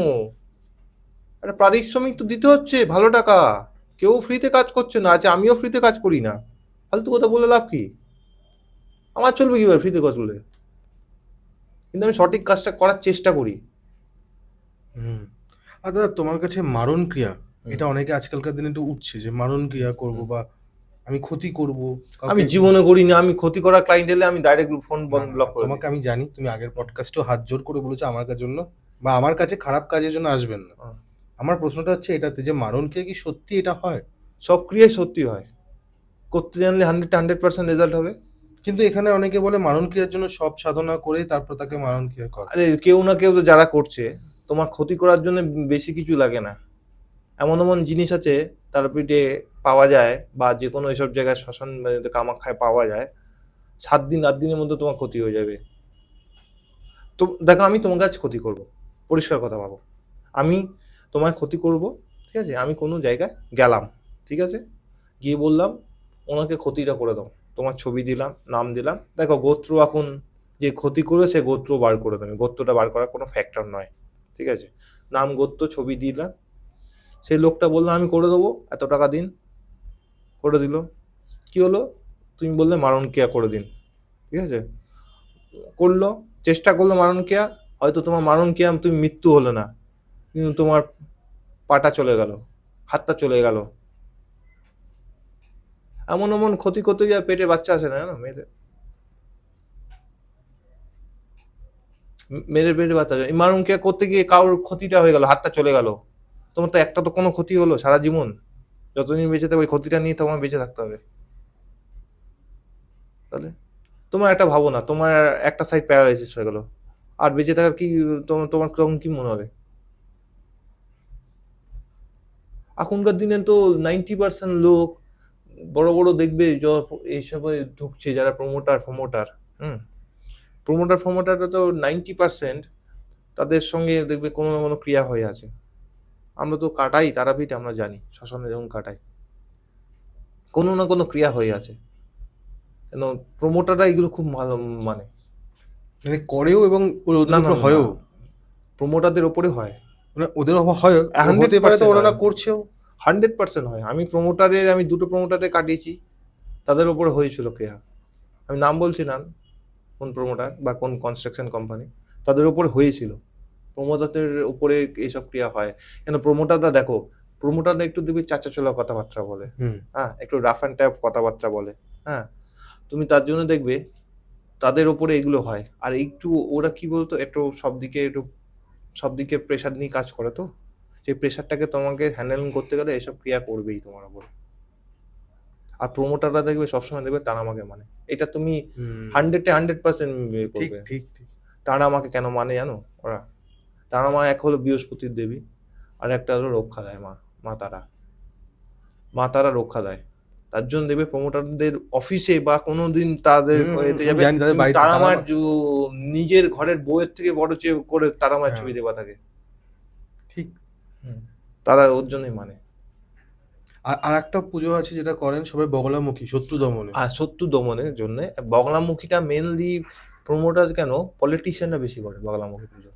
একটা পারিশ্রমিক তো দিতে হচ্ছে, ভালো টাকা। কেউ ফ্রিতে কাজ করছে না, আছে আমিও ফ্রিতে কাজ করি না, ফালতু কথা বলে লাভ কি? আমার চলবে কিভাবে ফ্রিতে কাজ বলে? কিন্তু আমি সঠিক কাজটা করার চেষ্টা করি।
হুম। আর দাদা তোমার কাছে মারণ ক্রিয়া,
হুম।
এটা অনেকে আজকালকার দিনে একটু উঠছে যে মারণ ক্রিয়া করব
হুম।
বা আমি ক্ষতি করব
আমি
কাউকে।
জীবনে করি না। আমি ক্ষতি করা ক্লায়েন্ট এলে আমি ডাইরেক্ট ফোন
না, না,
ব্লক করে দিই।
তোমাকে আমি জানি, তুমি আগের পডকাস্টেও হাত জোর করে বলেছো আমার কাছে জন্য বা আমার কাছে খারাপ কাজের জন্য আসবেন না।
হ্যাঁ।
আমার প্রশ্নটা হচ্ছে এটাতে যে মারণ ক্রিয়া কি সত্যি এটা হয়?
সব ক্রিয়াই সত্যি হয়। করতে জানলে 100% রেজাল্ট হবে।
কিন্তু এখানে অনেকে বলে মারণ ক্রিয়ার জন্য সব সাধনা করে তারপর তাকে মারণ ক্রিয়া করে।
আরে কেউ না কেউ তো যারা করছে, তোমার ক্ষতি করার জন্য বেশি কিছু লাগে না। এমন এমন জিনিস আছে তারাপীঠে পাওয়া যায়, বা যে কোনো এসব জায়গায় শ্মশান কামাখ্যায় পাওয়া যায়, 7 দিন 8 দিনের মধ্যে তোমার ক্ষতি হয়ে যাবে। তো দেখো, আমি তোমার কাছে ক্ষতি করব, পরিষ্কার কথা ভাবো। আমি তোমার ক্ষতি করব, ঠিক আছে? আমি কোনো জায়গায় গেলাম, ঠিক আছে? গিয়ে বললাম ওনাকে ক্ষতিটা করে দাও, তোমার ছবি দিলাম, নাম দিলাম। দেখো, গোত্র এখন যে ক্ষতি করে সে গোত্র বার করে দেবে, গোত্রটা বার করার কোনো ফ্যাক্টর নয়, ঠিক আছে? নাম, গোত্র, ছবি দিলাম। সেই লোকটা বললো আমি করে দেবো, এত টাকা দিন। করে দিল। কি হলো? তুমি বললে মারণ ক্রিয়া করে দিন, ঠিক আছে? করলো, চেষ্টা করলো মারণ ক্রিয়া। হয়তো তোমার মারণ ক্রিয়া তুমি মৃত্যু হলো না, কিন্তু তোমার পাটা চলে গেল, হাতটা চলে গেল। এমন এমন ক্ষতি করতে গিয়ে পেটে বাচ্চা আসে না, জানো মেয়েদের? মেয়েদের পেটে বাচ্চা আসে। এই মারণ ক্রিয়া করতে গিয়ে কারোর ক্ষতিটা হয়ে গেল, হাতটা চলে গেল। তোমার তো একটা তো কোনো ক্ষতি হলো সারা জীবন, যতদিন বেঁচে থাকবে ওই ক্ষতিটা নিয়ে তোমার বেঁচে থাকতে হবে। তাহলে তোমার একটা ভাবো না, তোমার একটা সাইড প্যারালাইসিস হয়ে গেল, আর বেঁচে থাকার কি? তোমার তোমার তখন কি মনে হবে? এখনকার দিনে তো 90% লোক বড় বড় দেখবে এইসবে ঢুকছে, যারা প্রমোটার হুম, প্রমোটারটা তো 90% তাদের সঙ্গে দেখবে কোনো না কোনো ক্রিয়া হয়ে আছে। আমরা তো কাটাই তারাপীঠ, আমরা জানি শ্মশানে যেমন কাটাই, কোনো না কোনো ক্রিয়া হয়ে আছে। কেন? প্রমোটাররা এগুলো খুব ভালো মানে।
মানে করেও এবং
না
ওদের
না
উপর
না,
হয়ও।
প্রমোটারদের ওপরে হয়।
মানে ওদের হয়, হতে পারে তো
100%
ওনারা
হয়,
করছেও।
100% হয়। আমি দুটো প্রমোটারে কাটিয়েছি, তাদের উপরে হয়েছিল ক্রিয়া। আমি নাম বলছি না কোন প্রমোটার বা কোন কনস্ট্রাকশন কোম্পানি, তাদের উপরে হয়েছিল। প্রমোটারদের উপরে এইসব ক্রিয়া হয়। কেন? প্রমোটাররা দেখো, প্রমোটাররা একটু দেখবি চাচা চলা কথাবার্তা বলে,
হুম।
হ্যাঁ, একটু রাফ অ্যান্ড টাফ কথাবার্তা বলে, হ্যাঁ। তুমি তার জন্য দেখবে তাদের উপরে এগুলো হয়। আর একটু ওরা কি বলতো, একটু সব দিকে প্রেশার নিয়ে কাজ করে, তো সেই প্রেশারটাকে তোমাকে হ্যান্ডেল করতে গেলে এসব ক্রিয়া করবেই তোমার উপর। আর প্রমোটাররা দেখবে সবসময় দেখবে তারা আমাকে মানে, এটা তুমি
হুম।
100%
ঠিক
করবে।
ঠিক ঠিক।
তারা আমাকে কেন মানে জানো? ওরা, তারা মা এক হলো বৃহস্পতির দেবী, আর একটা হলো রক্ষা দেয় মা, মা তারা। মা তারা রক্ষা দেয়। তার জন্য দেখবে প্রমোটারদের অফিসে বা কোনোদিন তাদের এতে
আমি
যাবে,
জানি তাদের
তুমি
বাড়িতে
তারা
তারা
মার নিজের ঘরের বউয়ের থেকে বড় চেয়ে করে তারা মায়ের
হ্যাঁ,
ছবি দেওয়া থাকে।
ঠিক।
হুম। তারা ওর জন্যই মানে।
আর একটা পুজো আছে যেটা করেন সবাই, বগলামুখী, শত্রু দমনে।
আর শত্রু দমনের জন্য বগলামুখীটা মেনলি প্রমোটার কেন, পলিটিশিয়ানরা বেশি করে বগলামুখী পুজো।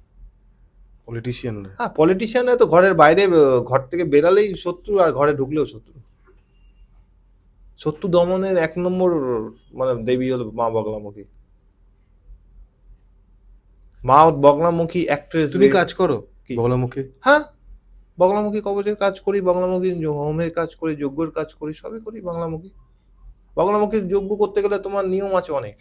পলিটিশিয়ানরা।
হ্যাঁ, পলিটিশিয়ানরা তো ঘরের বাইরে ঘর থেকে বেরালেই শত্রু, আর ঘরে ঢুকলেও শত্রু। শত্রু দমনের 1 নম্বর মানে দেবী হলো মা বগলামুখী। মা বগলামুখী অ্যাক্ট্রেস।
তুমি কাজ করো
কি?
বগলামুখী?
হ্যাঁ, বগলামুখী কবচের কাজ করি, বগলামুখী হোমের কাজ করি, যজ্ঞের কাজ করি, সবই করি বগলামুখী। বগলামুখীর যজ্ঞ করতে গেলে তোমার নিয়ম আছে অনেক।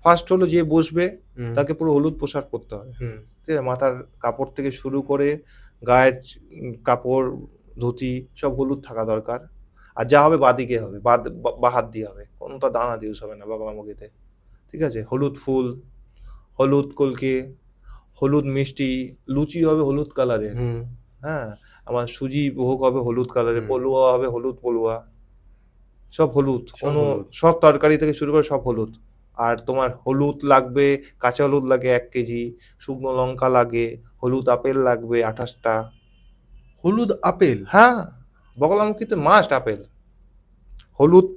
ফার্স্ট হলো যে বসবে
হুম।
তাকে পুরো হলুদ পোশাক পরতে হবে,
হুম।
ঠিক আছে? মাথার কাপড় থেকে শুরু করে গায়ের কাপড়, ধুতি সব হলুদ থাকা দরকার। আর যা হবে বাদিকে হবে, বা হাত দিয়ে হবে, কোনোটা ডান হাত ইউজ হবে না বগলামুখীতে, ঠিক আছে? হলুদ ফুল, হলুদ কলকে, হলুদ মিষ্টি, লুচি হবে হলুদ কালারের,
হুম।
হ্যাঁ। আমার সুজি ভোগ হবে হলুদ কালারের,
হুম।
পলুয়া হবে হলুদ পলুয়া, সব হলুদ।
সব
কোনো
হলুদ।
সব তরকারি থেকে শুরু করে সব হলুদ। আর তোমার হলুদ লাগবে, কাঁচা হলুদ লাগে 1 কেজি, শুকনো লঙ্কা লাগে, হলুদ আপেল লাগবে 28টা।
হলুদ আপেল?
হ্যাঁ, বগলামুখীতে মাস্ট আপেল, হলুদ,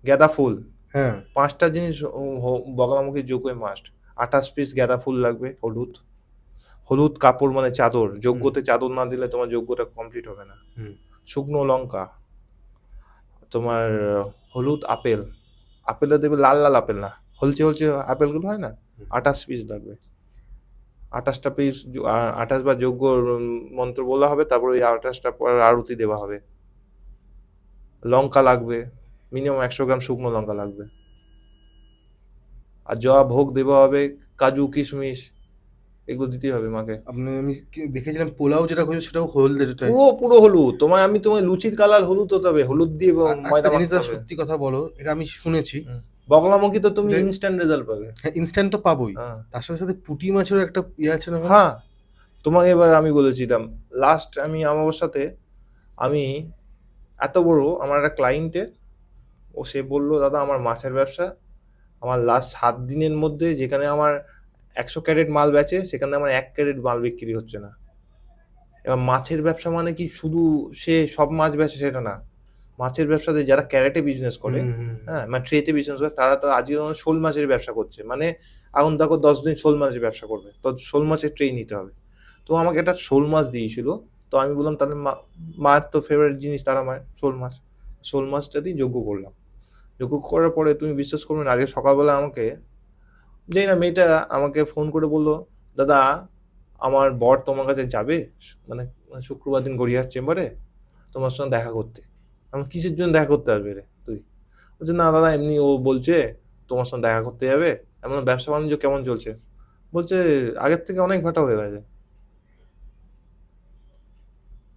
গাঁদা ফুল,
হ্যাঁ।
5টা জিনিস বগলামুখীর যোগ্য মাস্ট। 28 পিস গাঁদা ফুল লাগবে হলুদ, হলুদ কাপড় মানে চাদর, যজ্ঞতে চাদর না দিলে তোমার যজ্ঞটা কমপ্লিট হবে না।
হুম।
শুকনো লঙ্কা, তোমার হলুদ আপেল, আপেলটা দেখবে লাল লাল আপেল না, হলচে হলচে আপেলগুলো হয় না, 28 পিস লাগবে। 28টা পিস 28 বার যজ্ঞ মন্ত্র বলা হবে, তারপর ওই 28টা পর আরতি দেওয়া হবে। লঙ্কা লাগবে, মিনিমাম 100 গ্রাম শুকনো লঙ্কা লাগবে। আর যা ভোগ দেওয়া হবে, কাজু কিশমিশ, এগুলো দিতেই হবে মাকে।
আমি দেখেছিলাম পোলাও যেটা করেছে সেটাও হলদের টাইপ।
পুরো পুরো হলুদ, তোমায় লুচির কালার হলুদ হতে হবে, হলুদ দিয়ে
একটা
ময়দা
জিনিস
মাখতে
দাদা,
হবে।
সত্যি কথা বলো, এটা আমি শুনেছি
বগলামুখী তো তুমি
যে
ইনস্ট্যান্ট রেজাল্ট পাবে।
হ্যাঁ, ইনস্ট্যান্ট তো পাবোই,
হ্যাঁ
তার সাথে সাথে পুঁটি মাছেরও একটা ইয়ে আছে না?
হ্যাঁ, তোমাকে এবার আমি বলেছিলাম লাস্ট আমি অমাবস্যাতে, আমি এত বড় আমার একটা ক্লায়েন্টের, সে বললো দাদা আমার মাছের ব্যবসা, আমার লাস্ট 7 দিনের মধ্যে যেখানে আমার 100 ক্যারেট মাল বেচে সেখানে আমার 1 ক্যারেট মাল বিক্রি হচ্ছে না। এবার মাছের ব্যবসা মানে কি শুধু সে সব মাছ বেচে সেটা না। মাছের ব্যবসাতে যারা ক্যারেটে বিজনেস করে, হ্যাঁ মানে ট্রেতে বিজনেস করে, তারা তো আজকে শোল মাছের ব্যবসা করছে, মানে এখন দেখো 10 দিন শোল মাছের ব্যবসা করবে, তো শোল মাছের ট্রে নিতে হবে। তো আমাকে একটা শোল মাছ দিয়েছিল, তো আমি বললাম তাহলে মায়ের তো ফেভারিট জিনিস তারা মায়ের শোল মাছ, শোল মাছটা দিয়ে যজ্ঞ করলাম। যজ্ঞ করার পরে তুমি বিশ্বাস করবে না, আজকে সকালবেলা আমাকে জানি না মেয়েটা আমাকে ফোন করে বললো, দাদা আমার বর তোমার কাছে যাবে, মানে শুক্রবার দিন গড়িয়ার চেম্বারে তোমার সঙ্গে দেখা করতে। আমি কিসের জন্য দেখা করতে আসবে রে তুই? বলছে না দাদা এমনি ও বলছে তোমার সঙ্গে দেখা করতে যাবে। এমন ব্যবসা বাণিজ্য কেমন চলছে? বলছে আগের থেকে অনেক ভাটা হয়ে গেছে।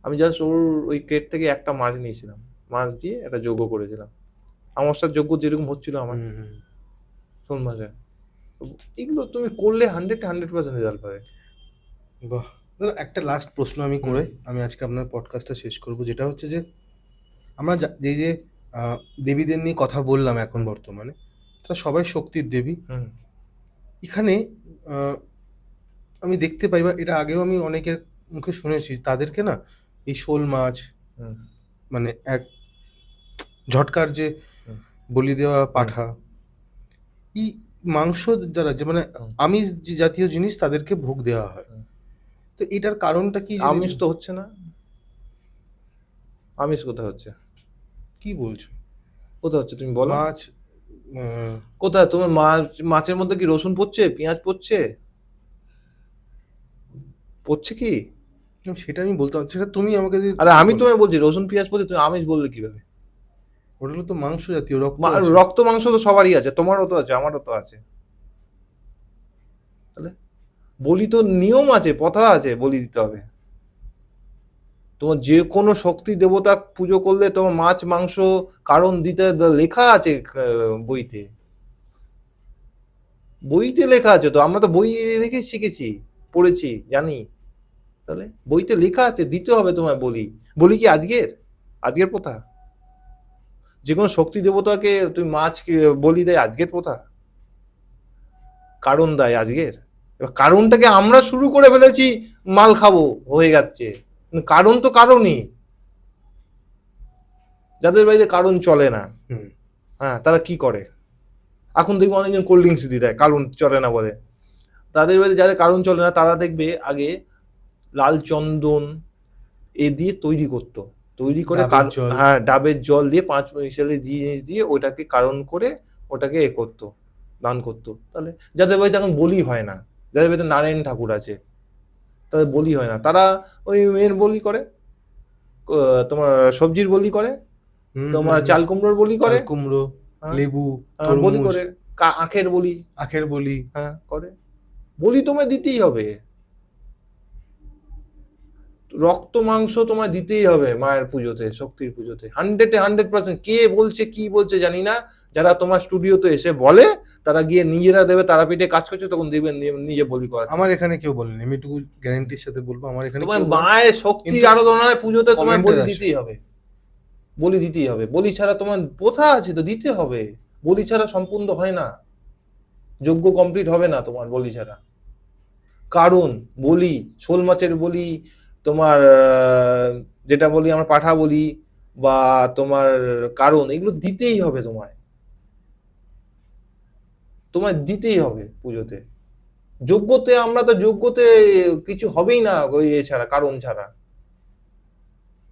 আমি জাস্ট ওর ওই ক্রেট থেকে একটা মাছ নিয়েছিলাম, মাছ দিয়ে একটা যজ্ঞ করেছিলাম। আমার সাথে যজ্ঞ যেরকম হচ্ছিল আমার শোল মাছে, এগুলো তুমি করলে 100% রেজাল্ট পাবে।
বাহ! দাদা একটা লাস্ট প্রশ্ন আমি করে আমি আজকে আপনার পডকাস্টটা শেষ করব, যেটা হচ্ছে যে আমরা যে দেবীদের নিয়ে কথা বললাম এখন বর্তমানে, তারা সবাই শক্তির দেবী। এখানে আমি দেখতে পাই, বা এটা আগেও আমি অনেকের মুখে শুনেছি, তাদেরকে না এই শোল মাছ মানে এক ঝটকার যে বলি দেওয়া পাঠা, এই মাংস যারা যে মানে আমিষ যে জাতীয় জিনিস তাদেরকে ভোগ দেওয়া হয়। তো এটার কারণটা কি?
আমিষ তো হচ্ছে না, আমিষ কোথায় হচ্ছে?
কি বলছো?
কোথায় হচ্ছে তুমি বলো?
মাছ
কোথায়? তোমার মাছের মধ্যে কি রসুন পড়ছে, পেঁয়াজ পড়ছে? পড়ছে কি?
সেটা আমি বলতে পারছি, সেটা তুমি আমাকে
আরে আমি তোমায় বলছি রসুন পেঁয়াজ পড়ছে, তুমি আমিষ বললে কিভাবে?
ওটা হলো তো মাংস জাতীয়, রক্ত আছে।
রক্ত মাংস তো সবারই আছে, তোমারও তো আছে, আমারও তো আছে। তাহলে বলি তো নিয়ম আছে, প্রথা আছে, বলি দিতে হবে। তোমার যে কোনো শক্তি দেবতা পুজো করলে তোমার মাছ মাংস কারণ দিতে লেখা আছে বইতে, বইতে লেখা আছে তো, আমরা তো বই দেখে শিখেছি, পড়েছি, জানি। তাহলে বইতে লেখা আছে দিতে হবে তোমায় বলি। বলি কি আজকের আজকের প্রথা? যে কোনো শক্তি দেবতাকে তুমি মাছ বলি দেয় আজকের প্রথা? কারণ দেয় আজকের। এবার কারণটাকে আমরা শুরু করে ফেলেছি, মাল খাবো হয়ে যাচ্ছে। কারণ তো কারণই, যাদের বাড়িতে কারণ চলে না, হ্যাঁ তারা কি করে? এখন দেখবো অনেকজন কোল্ড ড্রিঙ্কস দিয়ে দেয়, কারণ চলে না বলে। তাদের বাড়িতে যাদের কারণ চলে না তারা দেখবে আগে লাল চন্দন এ দিয়ে তৈরি করতো, তৈরি করে হ্যাঁ ডাবের জল দিয়ে 5 মিশালি জিনিস দিয়ে ওটাকে কারণ করে ওটাকে এ করতো, দান করতো। তাহলে যাদের বাড়িতে এখন বলি হয় না, যাদের বাড়িতে নারায়ণ ঠাকুর আছে তাদের বলি হয় না, তারা ওই মেয়ের বলি করে, তোমার সবজির বলি করে, তোমার চাল কুমড়োর বলি করে,
কুমড়ো, লেবু,
বলি করে, আখের বলি,
আখের বলি,
হ্যাঁ করে। বলি তোমায় দিতেই হবে, রক্ত মাংস তোমায় দিতেই হবে মায়ের পুজোতে, শক্তির পুজোতে 100%। কে বলছে কি বলছে জানি না, যারা তোমার স্টুডিওতে এসে বলে তারা গিয়ে নিজেরা দেবে, তারাপীঠে কাজ করছে তখন দেখবেন নিজে বলি করা।
আমার এখানে কেউ বলেনি, আমি একটু গ্যারান্টির সাথে বলবো, আমার এখানে
তোমার মায়ের শক্তির আরাধনায় পুজোতে তোমায় বলি দিতেই হবে, বলি দিতেই হবে। বলি ছাড়া তোমার প্রথা আছে তো দিতে হবে, বলি ছাড়া সম্পূর্ণ হয় না, যজ্ঞ কমপ্লিট হবে না তোমার বলি ছাড়া। কারণ বলি, শোল মাছের বলি, তোমার যেটা বলি আমরা পাঠা বলি, বা তোমার কারণ, এগুলো দিতেই হবে তোমায়, তোমায় দিতেই হবে পুজোতে। যোগ্যতে আমরা তো যোগ্যতে কিছু হবেই না ওই এ ছাড়া, কারণ ছাড়া।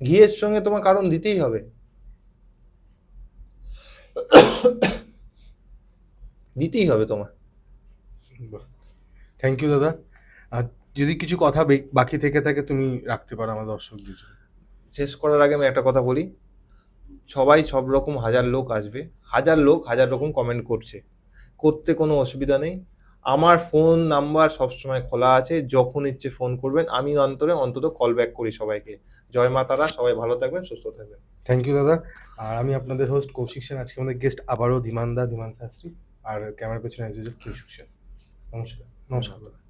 ঘিয়ের সঙ্গে তোমার কারণ দিতেই হবে, দিতেই হবে তোমার।
থ্যাংক ইউ দাদা। আর যদি কিছু কথা বাকি থেকে থাকে তুমি রাখতে পারো আমার দর্শকদের জন্য।
শেষ করার আগে আমি একটা কথা বলি, সবাই সব রকম হাজার লোক আসবে, হাজার লোক হাজার রকম কমেন্ট করছে, করতে কোনো অসুবিধা নেই। আমার ফোন নাম্বার সবসময় খোলা আছে, যখন ইচ্ছে ফোন করবেন, আমি অন্তত কল ব্যাক করি সবাইকে। জয় মা তারা, সবাই ভালো থাকবেন, সুস্থ থাকবেন।
থ্যাংক ইউ দাদা। আর আমি আপনাদের হোস্ট কৌশিক সেন, আজকে আমাদের গেস্ট আবারও ধীমান শাস্ত্রী, আর ক্যামেরার পেছনে কৌশিক সেন। নমস্কার। নমস্কার দাদা।